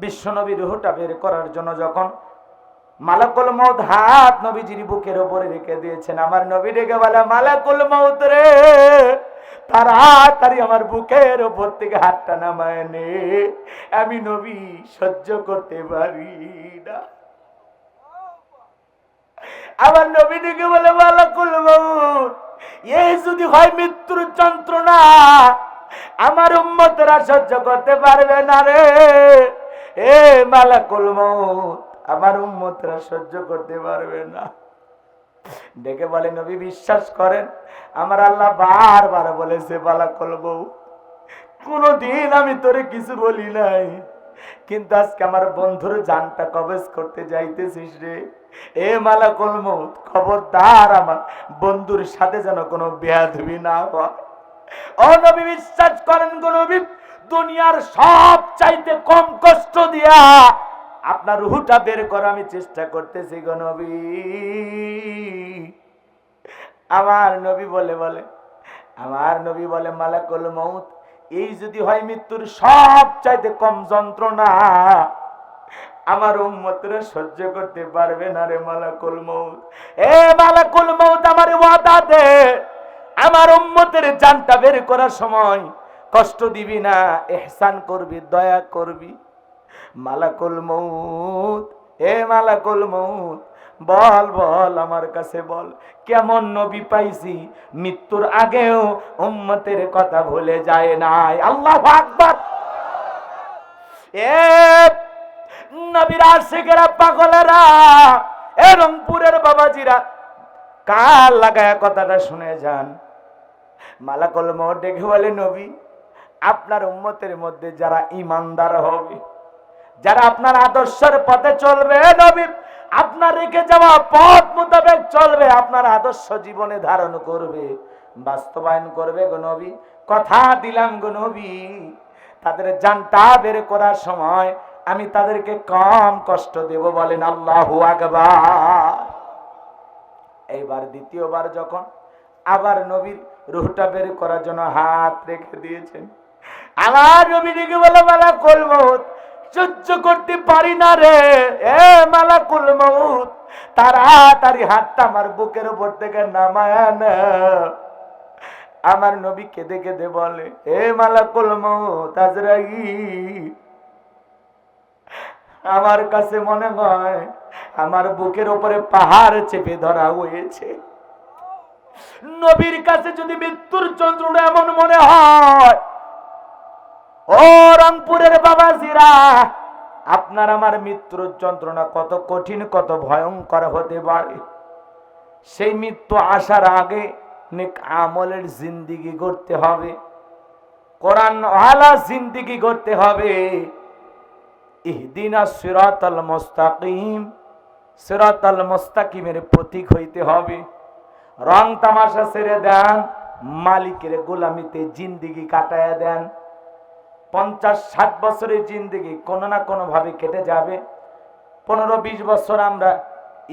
বিশ্ব নবী রূহটা বের করার জন্য যখন মালাকুল মউত হাত নবীজির বুকের উপরে রেখে দিয়েছেন, আমার নবী ডেকে বলে, মালাকুল মউত রে তাড়াতাড়ি আমার বুকের উপর থেকে হাতটা নামায় নে, আমি নবী সহ্য করতে পারি না। আমার নবী ডেকে বলে, মালাকুল মউত এই যদি হয় মৃত্যুর যন্ত্রণা, আমার উম্মতরা সহ্য করতে পারবে না রে। এ মালাকুল মউত আমার উম্মতরা সহ্য করতে পারবে না। ডেকে বলে, নবী বিশ্বাস করেন, আমার আল্লাহ বারবার বলেছে, মালাকুল মউত কোনদিন আমি তোরে কিছু বলি নাই, কিন্তু আজকে আমার বন্ধুর জানটা কবজ করতে যাইতেছিস রে। এ মালাকুল মউত খবরদার আমার বন্ধুর সাথে যেন কোনো বেয়াদবি না হয়। ও নবী বিশ্বাস করেন গো নবী, দুনিয়ার সব চাইতে কম কষ্ট দিয়া আপনার রূহটা বের করা আমি চেষ্টা করতেছি গো নবী। আমার নবী বলে মালাকুল মউত এই যদি হয় মৃত্যুর সব চাইতে কম যন্ত্রণা, আমার উম্মতরা সহ্য করতে পারবে না রে মালাকুল মউত। এ মালাকুল মউত আমার ওয়াদা দে, আমার উম্মতের জানটা বের করার সময় কষ্ট দিবি না, ইহসান করবি, দয়া করবি। মালাকুল মউত, এ মালাকুল মউত বল বল আমার কাছে বল, কেমন নবী পাইছি মৃত্যুর আগেও উম্মতের কথা ভুলে যায় নাই। আল্লাহু আকবার। এ নবীর আশিকেরা, পাগলেরা, এ রংপুরের বাবাজিরা, কাল লাগায়া কথাটা শুনে যান। মালাকুল মউত ডেকে বলে, নবী আপনার উম্মতের মধ্যে যারা ঈমানদার হবে, যারা আপনার আদর্শের পথে চলবে, নবী আপনার রেখে যাওয়া পথ মোতাবেক চলবে, আপনার আদর্শ জীবনে ধারণ করবে, বাস্তবায়ন করবে গো নবী, কথা দিলাম গো নবী, তাদের জানটা বের করার সময় আমি তাদেরকে কম কষ্ট দেব। বলেন আল্লাহু আকবার। এইবার দ্বিতীয়বার যখন আবার নবীর রূহটা বের করার জন্য হাত রেখে দিয়েছেন, আমার নবী ডেকে বলে, মালাকুল মউত সহ্য করতে পারি না রে। এ মালাকুল মউত তাড়াতাড়ি হাতটা আমার বুকের উপর থেকে নামায় না। আমার নবী কেঁদে কেঁদে বলে, এ মালাকুল মউত আজরাইল, আমার কাছে মনে হয় আমার বুকের উপরে পাহাড় চেপে ধরা হয়েছে। নবীর কাছে যদি মৃত্যুর যন্ত্রণা এমন মনে হয়, ও রংপুরের বাবাজিরা, আপনার আমার মৃত্যুর যন্ত্রণা কত কঠিন, কত ভয়ঙ্কর হতে পারে। সেই মৃত্যু আসার আগে নেক আমলের জিন্দেগি করতে হবে, কোরআন ওয়ালা জিন্দেগি করতে হবে। ইহদিনাস সিরাতাল মুস্তাকিম, সিরাতাল মুস্তাকিমের প্রতীক হইতে হবে। রং তামাশা ছেড়ে দেন, মালিকের গোলামিতে জিন্দেগি কাটায়া দেন। 50-60 বছরের জিন্দেগি কোনো না কোনো ভাবে কেটে যাবে। 15-20 বছর আমরা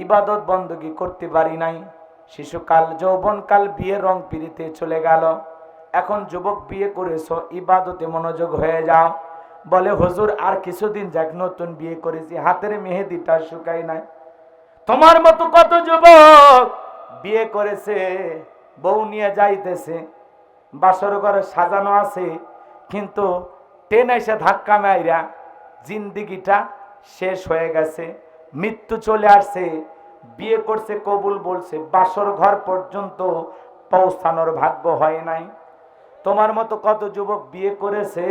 ইবাদত বন্দগি করতে পারি নাই। শিশুকাল, যৌবনকাল, বিয়ের রং পিড়িতে চলে গেল। এখন যুবক বিয়ে করেছো, ইবাদতে মনোযোগ হয়ে যাও। বলে হুজুর আর কিছুদিন যাক, নতুন বিয়ে করেছি, হাতের মেহেদিটা শুকাই নাই। তোমার মতো কত যুবক বিয়ে করেছে, বউ নিয়ে যাইতেছে, বাসর ঘরে সাজানো আছে, কিন্তু ট্রেন এসে ধাক্কা মাইরা জিন্দিগিটা শেষ হয়ে গেছে, মৃত্যু চলে আসছে। বিয়ে করছে, কবুল বলছে, বাসর ঘর পর্যন্ত পৌঁছানোর ভাগ্য হয় নাই। তোমার মতো কত যুবক বিয়ে করেছে,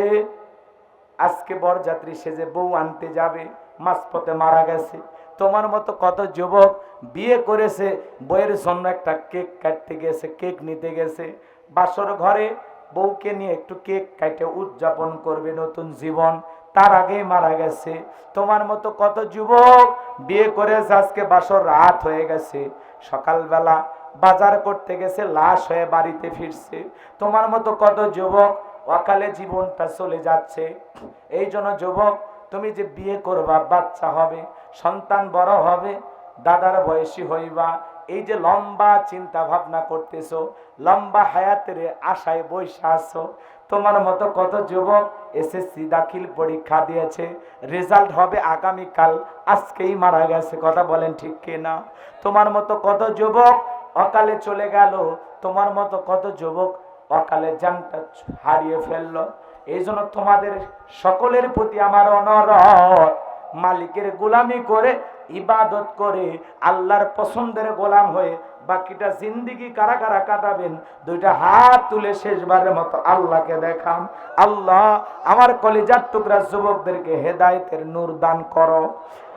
আজকে বরযাত্রী সেজে বউ আনতে যাবে, মাঝপথে মারা গেছে। তোমার মতো কত যুবক বিয়ে করেছে, বউয়ের জন্য একটা কেক কাটতে গেছে, কেক নিতে গেছে, বাসর ঘরে বউকে নিয়ে একটু কেক কাটে উদযাপন করবে নতুন জীবন, তার আগেই মারা গেছে। তোমার মতো কত যুবক বিয়ে করেছে, আজকে বাসর রাত হয়ে গেছে, সকালবেলা বাজার করতে গেছে, লাশ হয়ে বাড়িতে ফিরছে। তোমার মতো কত যুবক অকালে জীবনটা চলে যাচ্ছে। এই জন্য যুবক, তুমি যে বিয়ে করবা, বাচ্চা হবে, সন্তান বড় হবে, দাদার বয়সী হইবা, এই যে লম্বা চিন্তা ভাবনা করতেছো, লম্বা হায়াতের আশায় বসে আছো। তোমার মতো কত যুবক এসএসসি দাখিল পরীক্ষা দিয়েছে, রেজাল্ট হবে আগামীকাল, আজকেই মারা গেছে। কথা বলেন ঠিক কিনা? তোমার মতো কত যুবক অকালে চলে গেল। তোমার মতো কত যুবক অকালে জানটা হারিয়ে ফেললো। এই জন্য তোমাদের সকলের প্রতি আমার অনুরোধ, মালিকের গোলামি করে, ইবাদত করে, আল্লাহর পছন্দের গোলাম হয়ে বাকিটা জিন্দেগি কারা কারা কাটাবেন, দুইটা হাত তুলে শেষবারের মতো আল্লাহকে দেখান। আল্লাহ আমার কলিজার টুকরা যুবকদেরকে হেদায়েতের নূর দান করো।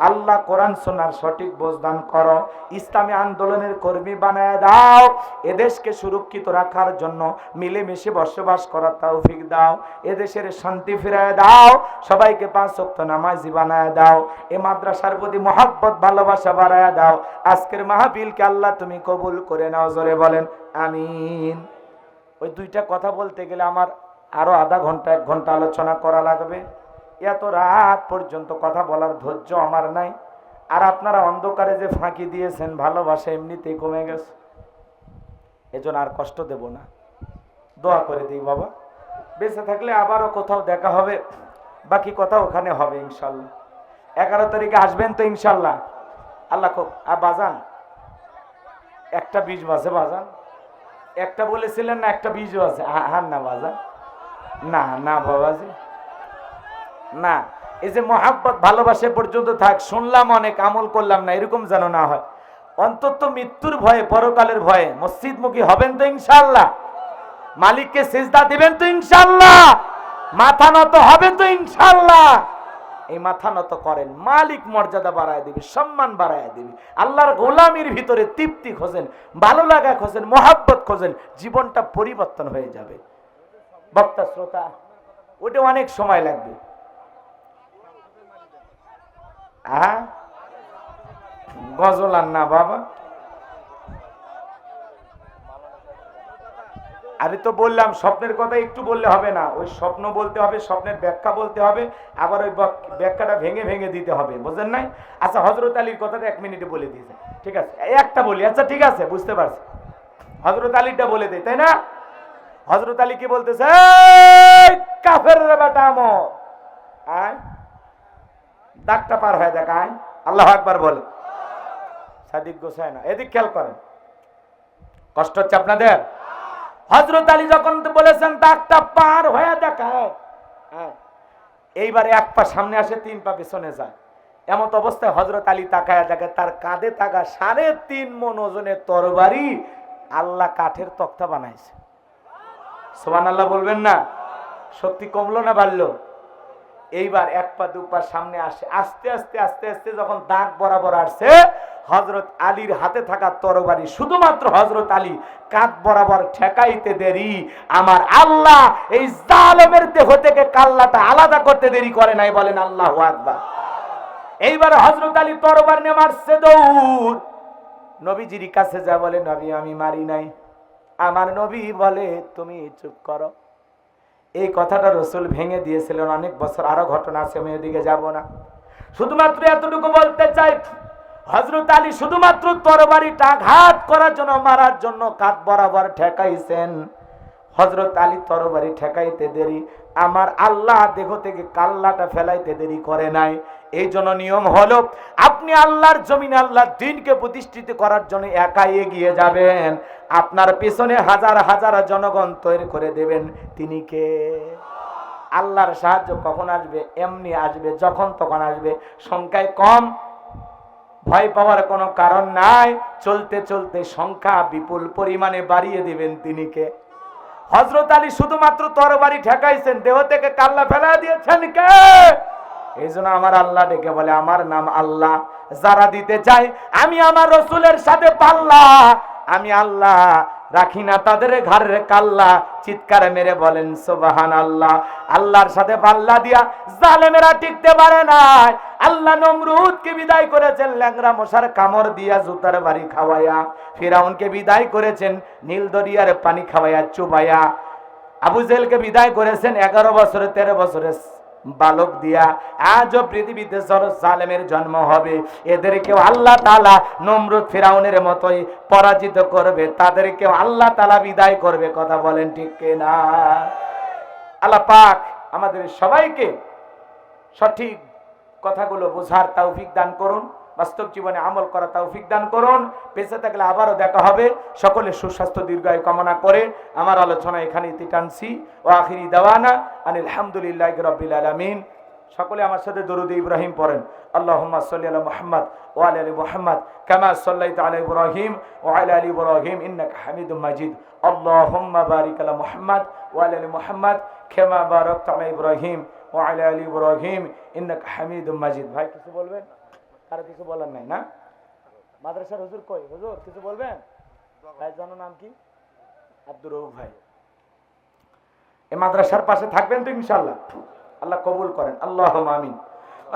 আল্লাহ কোরআন সুন্নাহর সঠিক বোঝ দান করো। ইসলামী আন্দোলনের কর্মী বানায় দাও। এদেশকে সুরক্ষিত রাখার জন্য মিলেমিশে বসবাস করার তৌফিক দাও। এদেশের শান্তি ফিরায় দাও। সবাইকে 5 ওয়াক্ত নামাজি বানায় দাও। এ মাদ্রাসার প্রতি মহব্বত ভালোবাসা বাড়ায় দাও। আজকের মাহফিলকে আল্লাহ তুমি কবুল করে নাও। জোরে বলেন আমিন। ওই দুইটা কথা বলতে গেলে আমার আরো আধা ঘন্টা 1 ঘন্টা আলোচনা করা লাগবে। এত রাত পর্যন্ত কথা বলার ধৈর্য আমার নাই। আর আপনারা অন্ধকারে যে ফাঁকি দিয়েছেন, ভালোবাসা এমনিতেই কমে গেছে, এজন্য আর কষ্ট দেব না। দোয়া করে দিই বাবা, বেঁচে থাকলে আবারও কোথাও দেখা হবে, বাকি কথা ওখানে হবে ইনশাল্লাহ। 11 তারিখে আসবেন তো ইনশাল্লাহ? আল্লাহ খুব। আর বাজান 1:20 বাজে, বাজান 1টা বলেছিলেন না, 1:20 বাজে। হ্যাঁ না বাজান, না না বাবাজি, না। এই যে মহাব্বত ভালোবাসা পর্যন্ত থাক, শুনলাম অনেক, আমল করলাম না, এরকম যেন না হয়। অন্তত মৃত্যুর ভয়ে, পরকালের ভয়ে মসজিদমুখী হবেন তো ইনশাল্লাহ? মালিককে সিজদা দিবেন তো ইনশাল্লাহ? মাথা নত হবে তো ইনশাল্লাহ? এই মাথা নত করেন, মালিক মর্যাদা বাড়ায় দিবে, সম্মান বাড়ায় দিবে। আল্লাহর গোলামির ভিতরে তৃপ্তি খোঁজেন, ভালো লাগা খোঁজেন, মহাব্বত খোঁজেন, জীবনটা পরিবর্তন হয়ে যাবে। বক্তা শ্রোতা, ওটা অনেক সময় লাগবে। গজল আর না বাবা, আমি তো বললাম স্বপ্নের কথা একটু বললে হবে না, ওই স্বপ্ন বলতে হবে, স্বপ্নের ব্যাখ্যা বলতে হবে, আবার ওই ব্যাখ্যাটা ভেঙে ভেঙে দিতে হবে, বুঝলেন নাই? আচ্ছা, হযরত আলীর কথাটা 1 মিনিটে বলে দিয়েছে, ঠিক আছে? একটা বলি, আচ্ছা ঠিক আছে, বুঝতে পারছি। হযরত আলীটা বলে দেয়, তাই না? হযরত আলী কি বলতেছে? কাফেরের বেটা আমর, আয় দাগটা পার হয়ে দেখ, আয় আল্লাহু আকবার বলে। সাদিক গোসাই না, এদিক খেয়াল করেন, কষ্ট হচ্ছে আপনাদের? হযরত আলী যখন বলেছেন দাগটা পার হয়ে দেখায়, এইবারে 1 পা সামনে আসে, 3 পা পিছনে যায়। এমত অবস্থায় হযরত আলী তাকায় দেখে তার কাঁধে থাকা 3.5 মণ ওজনের তরবারি আল্লাহ কাঠের তক্তা বানাইছে। সুবহানাল্লাহ বলবেন না? শক্তি কমলো না বাড়লো? এইবার এক পা দু পা সামনে আসে, আস্তে আস্তে আস্তে আস্তে যখন দাগ বরাবর আসছে, হযরত আলীর হাতে থাকা তরবারি শুধুমাত্র হযরত আলী কাঁধ বরাবর ঠেকাইতে দেরি আমার আল্লাহ এই জালেমের দেহ থেকে কাল্লাটা আলাদা করতে দেরি করে নাই। বলেন আল্লাহু আকবার। এইবার হযরত আলী তরবারি নিয়ে মারছে দৌড়। নবীজির কাছে যা বলে, নবী আমি মারি নাই। আমার নবী বলে তুমি চুপ করো। এই কথাটা রাসূল ভেঙে দিয়েছিলেন অনেক বছর, আরো ঘটনা আছে, আমি এদিকে যাব না। শুধুমাত্র এতটুকু বলতে চাই, হযরত আলী শুধুমাত্র তরবারিটা আঘাত করার জন্য, মারার জন্য কাঁধ বরাবর ঠেকাইছেন। হযরত আলী তরবারি ঠেকাইতে দেরি, আমার আল্লাহ দেহ থেকে কাল্লাটা ফেলাইতে দেরি করে নাই। এই জন্য নিয়ম হলো, আপনি আল্লাহর জমিনে আল্লাহর দ্বীনকে প্রতিষ্ঠিত করার জন্য একাই এগিয়ে যাবেন, আপনার পেছনে হাজার হাজার জনগণ তৈরি করে দেবেন। তিনি কে? আল্লাহর সাহায্য কখন আসবে? এমনি আসবে, যখন তখন আসবে, সংখ্যায় কম, ভয় পাওয়ার কোনো কারণ নাই। চলতে চলতে সংখ্যা বিপুল পরিমাণে বাড়িয়ে দিবেন। তিনি কে? হযরত আলী শুধুমাত্র তরবারি ঠেকাইছেন, দেহ থেকে কাল্লা ফেলা দিয়েছেন কে? এই জন্য আমার আল্লাহ ডেকে বলে, আমার নাম আল্লাহ। যারা দিতে চাই আমি আমার রাসূলের সাথে পাল্লা, আমি আল্লাহ রাখি না তাদের ঘরের কাল্লা। চিৎকার মেরে বলেন সুবহানাল্লাহ। আল্লাহর সাথে পাল্লা দিয়া জালেমেরা টিকতে পারে না। আল্লাহ নমরুদকে বিদায় করেছেন ল্যাংড়া মশার কামড় দিয়া, জুতার বাড়ি খাওয়াইয়া। ফিরাউনকে বিদায় করেছেন নীল দরিয়ার পানি খাওয়াইয়া চুবাইয়া। আবু জেহেলকে বিদায় করেছেন 11 বছরে 13 বছরের বালক দিয়া। আজও পৃথিবীতে জালেমের জন্ম হবে, এদেরকেও আল্লাহ তাআলা নমরুদ ফিরাউনের মতোই পরাজিত করবে, তাদেরকেও আল্লাহ তাআলা বিদায় করবে। কথা বলেন ঠিক কিনা? আল্লাহ পাক আমাদের সবাইকে সঠিক কথাগুলো বোঝার তৌফিক দান করুন, বাস্তব জীবনে আমল করা তৌফিক দান করুন। বেঁচে থাকলে আবারও দেখা হবে। সকলে সুস্বাস্থ্য দীর্ঘায়ু কামনা করে আমার আলোচনা এখানে ইতি টানছি। ওয়া আখিরি দাওয়ানা আনিল হামদুলিল্লাহি রাব্বিল আলামিন। সকলে আমার সাথে দরুদ ইব্রাহিম পড়েন। আল্লাহুম্মা সাল্লি আলা মুহাম্মদ ওয়া আলা আলি মুহাম্মদ কামা সাল্লাইতা আলা ইব্রাহিম ওয়া আলা আলি ইব্রাহিম ইন্নাকা হামিদুম মাজিদ। আল্লাহুম্মা বারিক আলা মুহাম্মদ ওয়া আলা আলি মুহাম্মদ কামা বারাকতা আলা ইব্রাহিম ওয়া আলা আলি ইব্রাহিম ইন্নাকা হামিদুম মাজিদ। ভাই কিছু বলবেন? আর কিছু বলার নাই না? মাদ্রাসার হুজুর কই? হুজুর কিছু বলবেন? ভাই জানো নাম কি? আব্দুর রউফ ভাই। এই মাদ্রাসার পাশে থাকবেন তো ইনশাআল্লাহ? আল্লাহ কবুল করেন, আল্লাহুম্মা আমিন।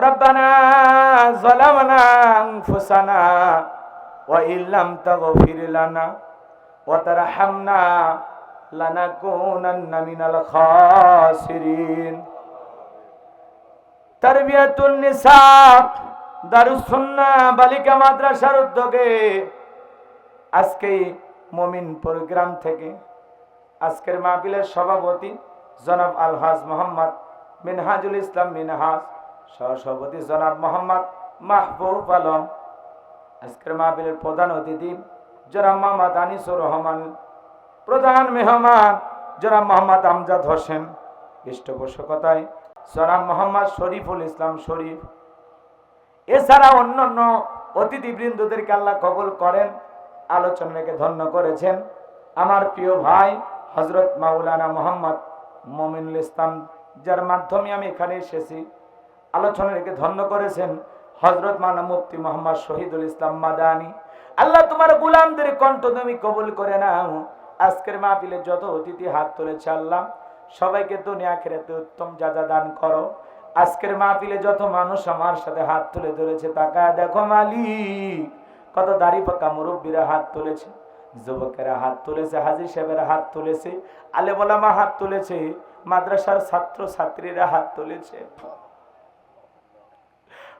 রব্বানা যালামনা আনফুসানা ওয়া ইল্লাম তাগফির লানা ওয়া তারহামনা লানাকুনান্না মিনাল খাসিরিন। তারবিয়াতুন নিসা দারুস সুন্নাহ বালিকা মাদ্রাসার উদ্যোগে আজকে মুমিনপুর গ্রাম থেকে আজকের মাহফিলের সভাপতি জনাব আলহাজ মোহাম্মদ মিনহাজুল ইসলাম মিনহাজ, সহসভাপতি জনাব মোহাম্মদ মাহবুব আলম, আজকের মাহফিলের প্রধান অতিথি জনাব মোহাম্মদ আনিসুর রহমান, প্রধান মেহমান জনাব মোহাম্মদ আমজাদ হোসেন, পৃষ্ঠপোষকতায় জনাব মোহাম্মদ শরীফুল ইসলাম শরীফ। এছাড়া অন্যান্য অতিথিবৃন্দদেরকে আল্লাহ কবুল করেন, আলোচনাকে ধন্য করেছেন। আমার প্রিয় ভাই হযরত মাওলানা মোহাম্মদ মুমিনুল ইসলাম, যার মাধ্যমে আমি এখানে এসেছি, আলোচনাকে ধন্য করেছেন হযরত মাওলানা মুফতি মোহাম্মদ শহীদুল ইসলাম মাদানী। আল্লাহ তোমার গোলামদের কণ্ঠ তুমি কবুল করে নাও। আজকের মাহফিলে যত অতিথি হাত তুলেছে আল্লাহ সবাইকে দুনিয়া আখিরাতে উত্তম জাযা দান করো। আজকের মাহফিলে যত মানুষ আমার সাথে হাত তুলে ধরেছে, তাকায় দেখো মালিক, কত দাড়ি পাকা মুরব্বীরা হাত তুলেছে, যুবকেরা হাত তুলেছে, হাজী সাহেবেরা হাত তুলেছে, আলেম ওলামা হাত তুলেছে, মাদ্রাসার ছাত্র ছাত্রীরা হাত তুলেছে,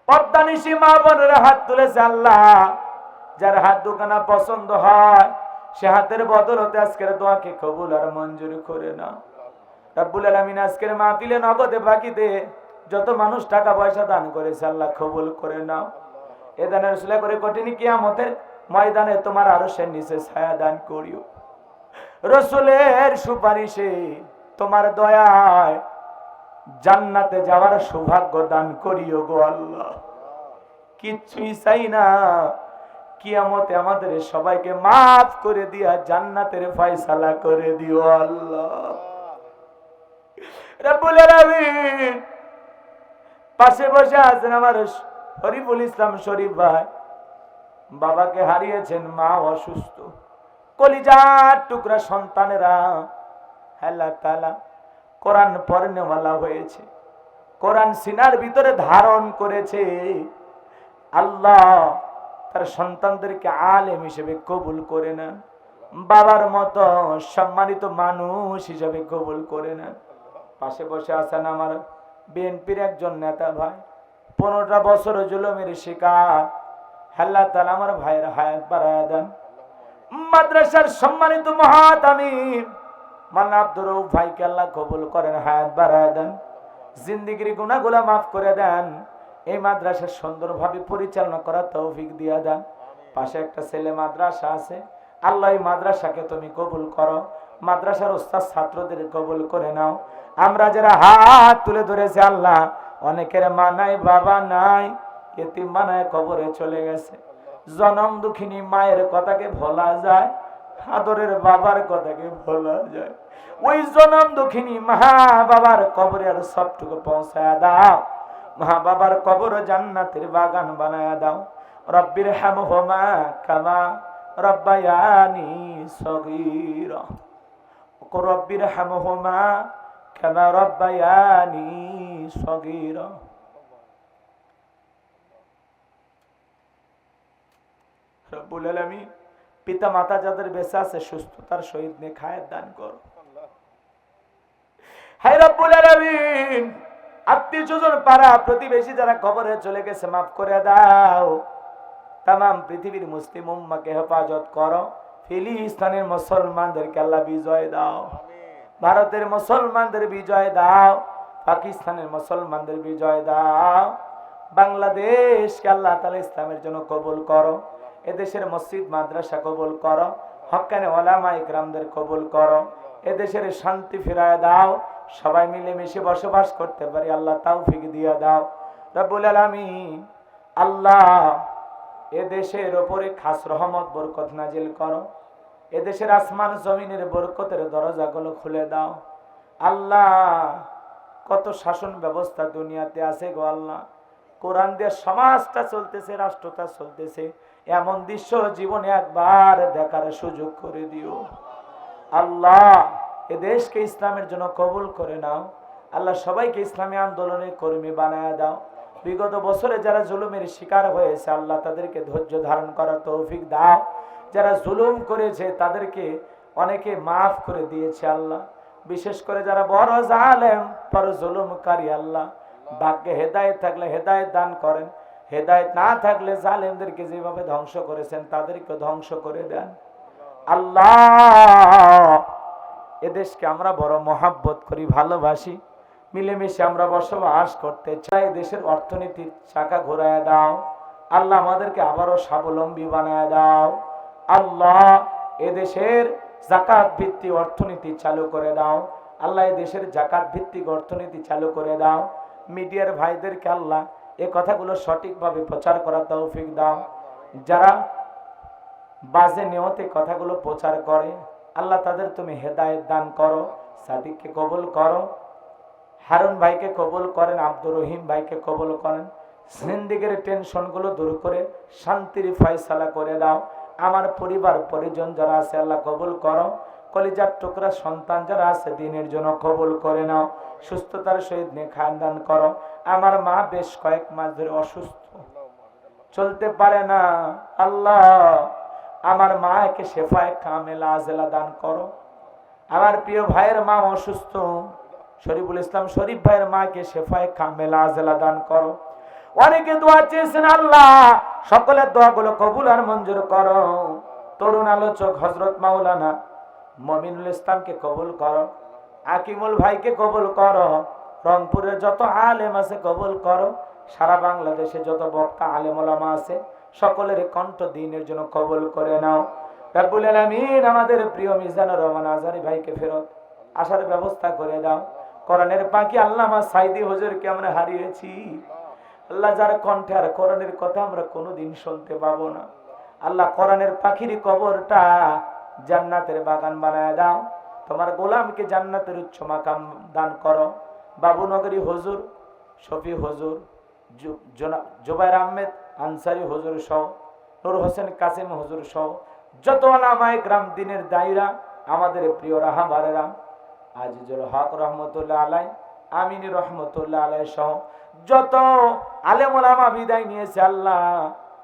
পর্দানিশী মা বোনেরা হাত তুলেছে। আল্লাহ যার হাত দুখানা পছন্দ হয় সে হাতের বদলতে আজকের দোয়াকে কবুল আর মঞ্জুর করে না। রব্বুল আলামিন আজকের মাহফিলে নগদে বাকিতে যত মানুষ টাকা পয়সা দান করেছে আল্লাহ কবুল করে নাও। এ দানের উসিলা করে কঠিন কিয়ামতের ময়দানে তোমার আরশের নিচে ছায়া দান করিও। রাসূলের সুপারিশে তোমার দয়ায় জান্নাতে যাওয়ার সৌভাগ্য দান করিও গো আল্লাহ। কিচ্ছুই চাই না, কিয়ামতে আমাদের সবাইকে মাফ করে দিয়া জান্নাতের ফয়সালা করে দিও আল্লাহ রব্বুল আলামিন। পাশে বসে আছেন আমার শরীফুল ইসলাম শরীফ ভাই, বাবাকে হারিয়েছেন, মা অসুস্থ, কলিজার টুকরা সন্তানেরা আল্লাহ তাআলা কোরআন পড়নেওয়ালা হয়েছে, কোরআন সিনার ভিতরে ধারণ করেছে। আল্লাহ তার সন্তানদেরকে আলেম হিসেবে কবুল করে নেন, বাবার মতো সম্মানিত মানুষ হিসেবে কবুল করে নেন। পাশে বসে আছেন আমার বিএনপির একজন নেতা ভাই, 15টা বছর জুলুমের শিকার। আল্লাহ তাআলা আমার ভাইয়ের হায়াত বাড়ায় দেন। মাদ্রাসার সম্মানিত মুহাতামিম মাওলানা আব্দুর রউফ ভাইকে আল্লাহ কবুল করেন, হায়াত বাড়ায় দেন, জিন্দেগির গুনাহগুলো মাফ করে দেন, এই মাদ্রাসা সুন্দরভাবে পরিচালনা করার তৌফিক দিয়ে দেন। পাশে একটা ছেলে মাদ্রাসা আছে, আল্লাহ এই মাদ্রাসাকে তুমি কবুল করো, মাদ্রাসার ওস্তাদ ছাত্রদের কবুল করে নাও। আমরা যারা হাত তুলে ধরেছি আল্লাহ, অনেকের মা নাই, বাবা নাই, এতিম বানায় কবরে চলে গেছে। জনম দুঃখিনী মায়ের কথাকে ভোলা যায়, আদরের বাবার কথাকে ভোলা যায়। ওই জনম দুঃখিনী মা বাবার কবরে আর সবটুকু পৌঁছায় দাও, মা বাবার কবর জান্নাতের বাগান বানায় দাও। রব্বির হামহুমা কামা রব্বায়ানি সগীরা, রব্বির হামহুমা কামা রব্বায়ানি সগীরা। রব্বুল আলামিন পিতা মাতা যাদের বেঁচে আছে সুস্থতার সহিত নেখায়েত দান করো। হে রব্বুল আলামিন, আত্মীয়স্বজন পাড়া প্রতিবেশী যারা কবরে চলে গেছে মাফ করে দাও। তামাম পৃথিবীর মুসলিম উম্মাহকে হেফাজত করো। ফিলিস্তিনের মুসলমানদেরকে আল্লাহ বিজয় দাও, ভারতের মুসলমানদের বিজয় দাও, পাকিস্তানের মুসলমানদের বিজয় দাও, বাংলাদেশকে আল্লাহ তাআলা ইসলামের জন্য কবুল করো। এদেশের মসজিদ মাদ্রাসা কবুল করো, হক্কানে ওলামা ইকরামদের কবুল করো। এদেশের শান্তি ফিরায় দাও, সবাই মিলে মিশে বসবাস করতে পারি আল্লাহ তৌফিক দিয়ে দাও রব্বুল আলামিন। আল্লাহ এদেশের উপরে খাস রহমত বরকত নাজিল করো, এদেশের আসমান জমিনের বরকতের দরজাগুলো খুলে দাও। আল্লাহ কত শাসন ব্যবস্থা দুনিয়াতে আছে গো আল্লাহ, কোরআন দিয়ে সমাজটা চলতেছে, রাষ্ট্রটা চলতেছে, এমন দৃশ্য জীবনে একবার দেখার সুযোগ করে দিও আল্লাহ। এ দেশকে ইসলামের জন্য কবুল করে নাও আল্লাহ, সবাইকে ইসলামী আন্দোলনের কর্মী বানায় দাও। বিগত বছরে যারা জুলুমের শিকার হয়েছে আল্লাহ তাদেরকে ধৈর্য ধারণ করার তৌফিক দাও। যারা জুলুম করেছে তাদেরকে অনেকে মাফ করে দিয়েছে আল্লাহ, বিশেষ করে যারা বড় জালেম বড় জুলুমকারী আল্লাহ, ভাগ্যে হেদায়েত থাকলে হেদায়েত দান করেন, হেদায়েত না থাকলে জালেমদেরকে যেভাবে ধ্বংস করেছেন তাদেরকে ধ্বংস করে দেন আল্লাহ। এদেশকে আমরা বড় মহাব্বত করি, ভালোবাসি, মিলেমিশে আমরা বসবাস করতে চাই। দেশের অর্থনীতির চাকা ঘোরায় দাও আল্লাহ, আমাদেরকে আবারও স্বাবলম্বী বানায় দাও আল্লাহ। এদেশের যাকাত ভিত্তিক অর্থনীতি চালু করে দাও আল্লাহ, এদেশের যাকাত ভিত্তিক অর্থনীতি চালু করে দাও। মিডিয়ার ভাইদেরকে আল্লাহ এই কথাগুলো সঠিকভাবে প্রচার করার তৌফিক দাও। যারা বাজে নিয়তে কথাগুলো প্রচার করে আল্লাহ তাদের তুমি হেদায়েত দান করো। সাদিককে কবুল করো, হারুন ভাইকে কবুল করেন, আব্দুর রহিম ভাইকে কবুল করেন। জিন্দেগীর টেনশনগুলো দূর করে শান্তির ফয়সালা করে দাও। আমার পরিবার পরিজন যারা আছে আল্লাহ কবুল করো। কলিজার টুকরা সন্তান যারা আছে দিনের জন্য কবুল করে নাও। সুস্থতার সহিত নেখান দান করো। আমার মা বেশ কয়েক মাস ধরে অসুস্থ, চলতে পারে না আল্লাহ, আমার মাকে শেফায়ে কামেলা আজেলা দান করো। আমার প্রিয় ভাইয়ের মা অসুস্থ, শরীফুল ইসলাম শরীফ ভাইয়ের মাকে শেফায়ে কামেলা আজেলা দান করো। অনেকে দোয়া চেয়েছেন আল্লাহ, সকলের দোয়াগুলো কবুল আর মঞ্জুর করো। তরুণ আলোচক হযরত মাওলানা মমিনুল ইসলামকে কবুল করো, আকিমুল ভাইকে কবুল করো, রংপুরের যত আলেম আছে কবুল করো, সারা বাংলাদেশে যত বক্তা আলেম ওলামা আছে সকলের কণ্ঠ দ্বীনের জন্য কবুল করে নাও রব্বুল আলামিন। আমাদের প্রিয় মিজানুর রহমান আজহারী ভাইকে ফেরত আসার ব্যবস্থা করে দাও। কোরআনের পাখি আল্লামা সাইদি হুজুরকে আমরা হারিয়েছি আল্লাহ, যার কণ্ঠে আর কোরআনের কথা আমরা কোনোদিন শুনতে পাবো না আল্লাহ কোরআনের পাখির কবরটা জান্নাতের বাগান বানায় দাও। তোমার গোলামকে জান্নাতের উচ্চ মাকাম দান করো। বাবুনগরী হুজুর, শফি হুজুর, জুবাইর আহমেদ আনসারী হুজুর সহ, নূর হোসেন কাসিম হুজুর সহ যত ওলামায়ে কেরাম, দিনের দায়ীরা, আমাদের প্রিয় রাহাবারেরা, আজিজুল হক রহমতুল্লাহ আলাই, আমিনী রহমতুল্লাহ আলাই সহ যত আলেম ওলামা বিদায় নিয়েছে, আল্লাহ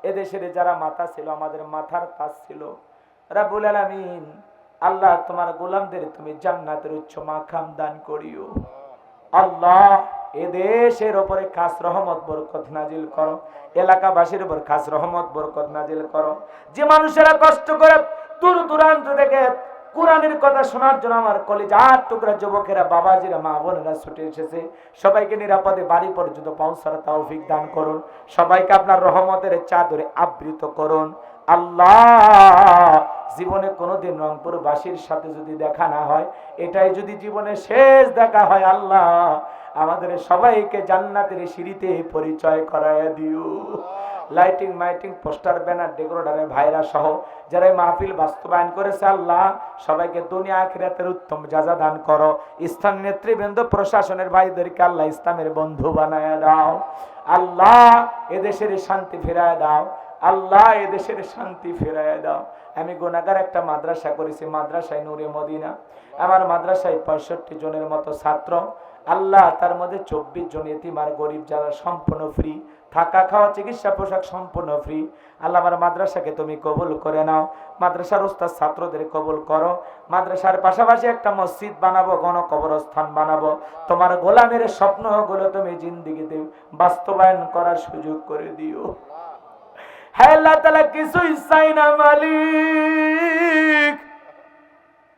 এদেশের যারা মাথা ছিল, আমাদের মাথার তাজ ছিল, রাব্বুল আলামিন আল্লাহ তোমার গোলামদের তুমি জান্নাতের উচ্চ মাকাম দান করিও। আল্লাহ এদেশের উপরে খাস রহমত বরকত নাজিল করো, এলাকাবাসীর উপর খাস রহমত বরকত নাজিল করো। যে মানুষেরা কষ্ট করে দূর দূরান্ত থেকে কোরআনের কথা শোনার জন্য আমার কলিজার টুকরা যুবকেরা, বাবাজিরা, মা বোনেরা ছুটে এসেছে, সবাইকে নিরাপদে বাড়ি পর্যন্ত পৌঁছার তৌফিক দান করুন। সবাইকে আপনার রহমতের চাদরে আবৃত করুন। আল্লাহ জীবনে কোনোদিন রংপুরবাসীর সাথে যদি দেখা না হয়, এটাই যদি জীবনে শেষ দেখা হয়, আল্লাহ আমাদের সবাইকে জান্নাতের সিঁড়িতে পরিচয় করায় দিও। লাইটিং মাইটিং পোস্টার ব্যানার ডেকোরেটরের ভাইরা সহ যারা মাহফিল বাস্তবায়ন করেছে, আল্লাহ সবাইকে দুনিয়া আখিরাতের উত্তম জাযা দান করো। ইসলামী নেতৃবৃন্দ, প্রশাসনের ভাইদেরকে আল্লাহ ইসলামের বন্ধু বানায় দাও। আল্লাহ এদেশের শান্তি ফিরায় দাও। আল্লাহ এদেশের শান্তি ফিরায় দাও। আমি গুনাহগার একটা মাদ্রাসা করেছি, মাদ্রাসায় নূরে মদিনা। আমার মাদ্রাসায় 65 জনের মতো ছাত্র। আল্লাহ তার মধ্যে 24 জন এতিম আর গরিব, যারা সম্পূর্ণ ফ্রি, থাকা খাওয়া চিকিৎসা পোশাক সম্পূর্ণ ফ্রি। আল্লাহ আমার মাদ্রাসাকে তুমি কবুল করে নাও। মাদ্রাসার ওস্তাদ ছাত্রদের কবুল করো। মাদ্রাসার পাশাপাশি একটা মসজিদ বানাবো, গণকবরস্থান বানাবো। তোমার গোলামের স্বপ্নগুলো তুমি জিন্দেগিতে বাস্তবায়ন করার সুযোগ করে দিও। হ্যাঁ আল্লাহ তাআলা কিছুই চাই না মালিক,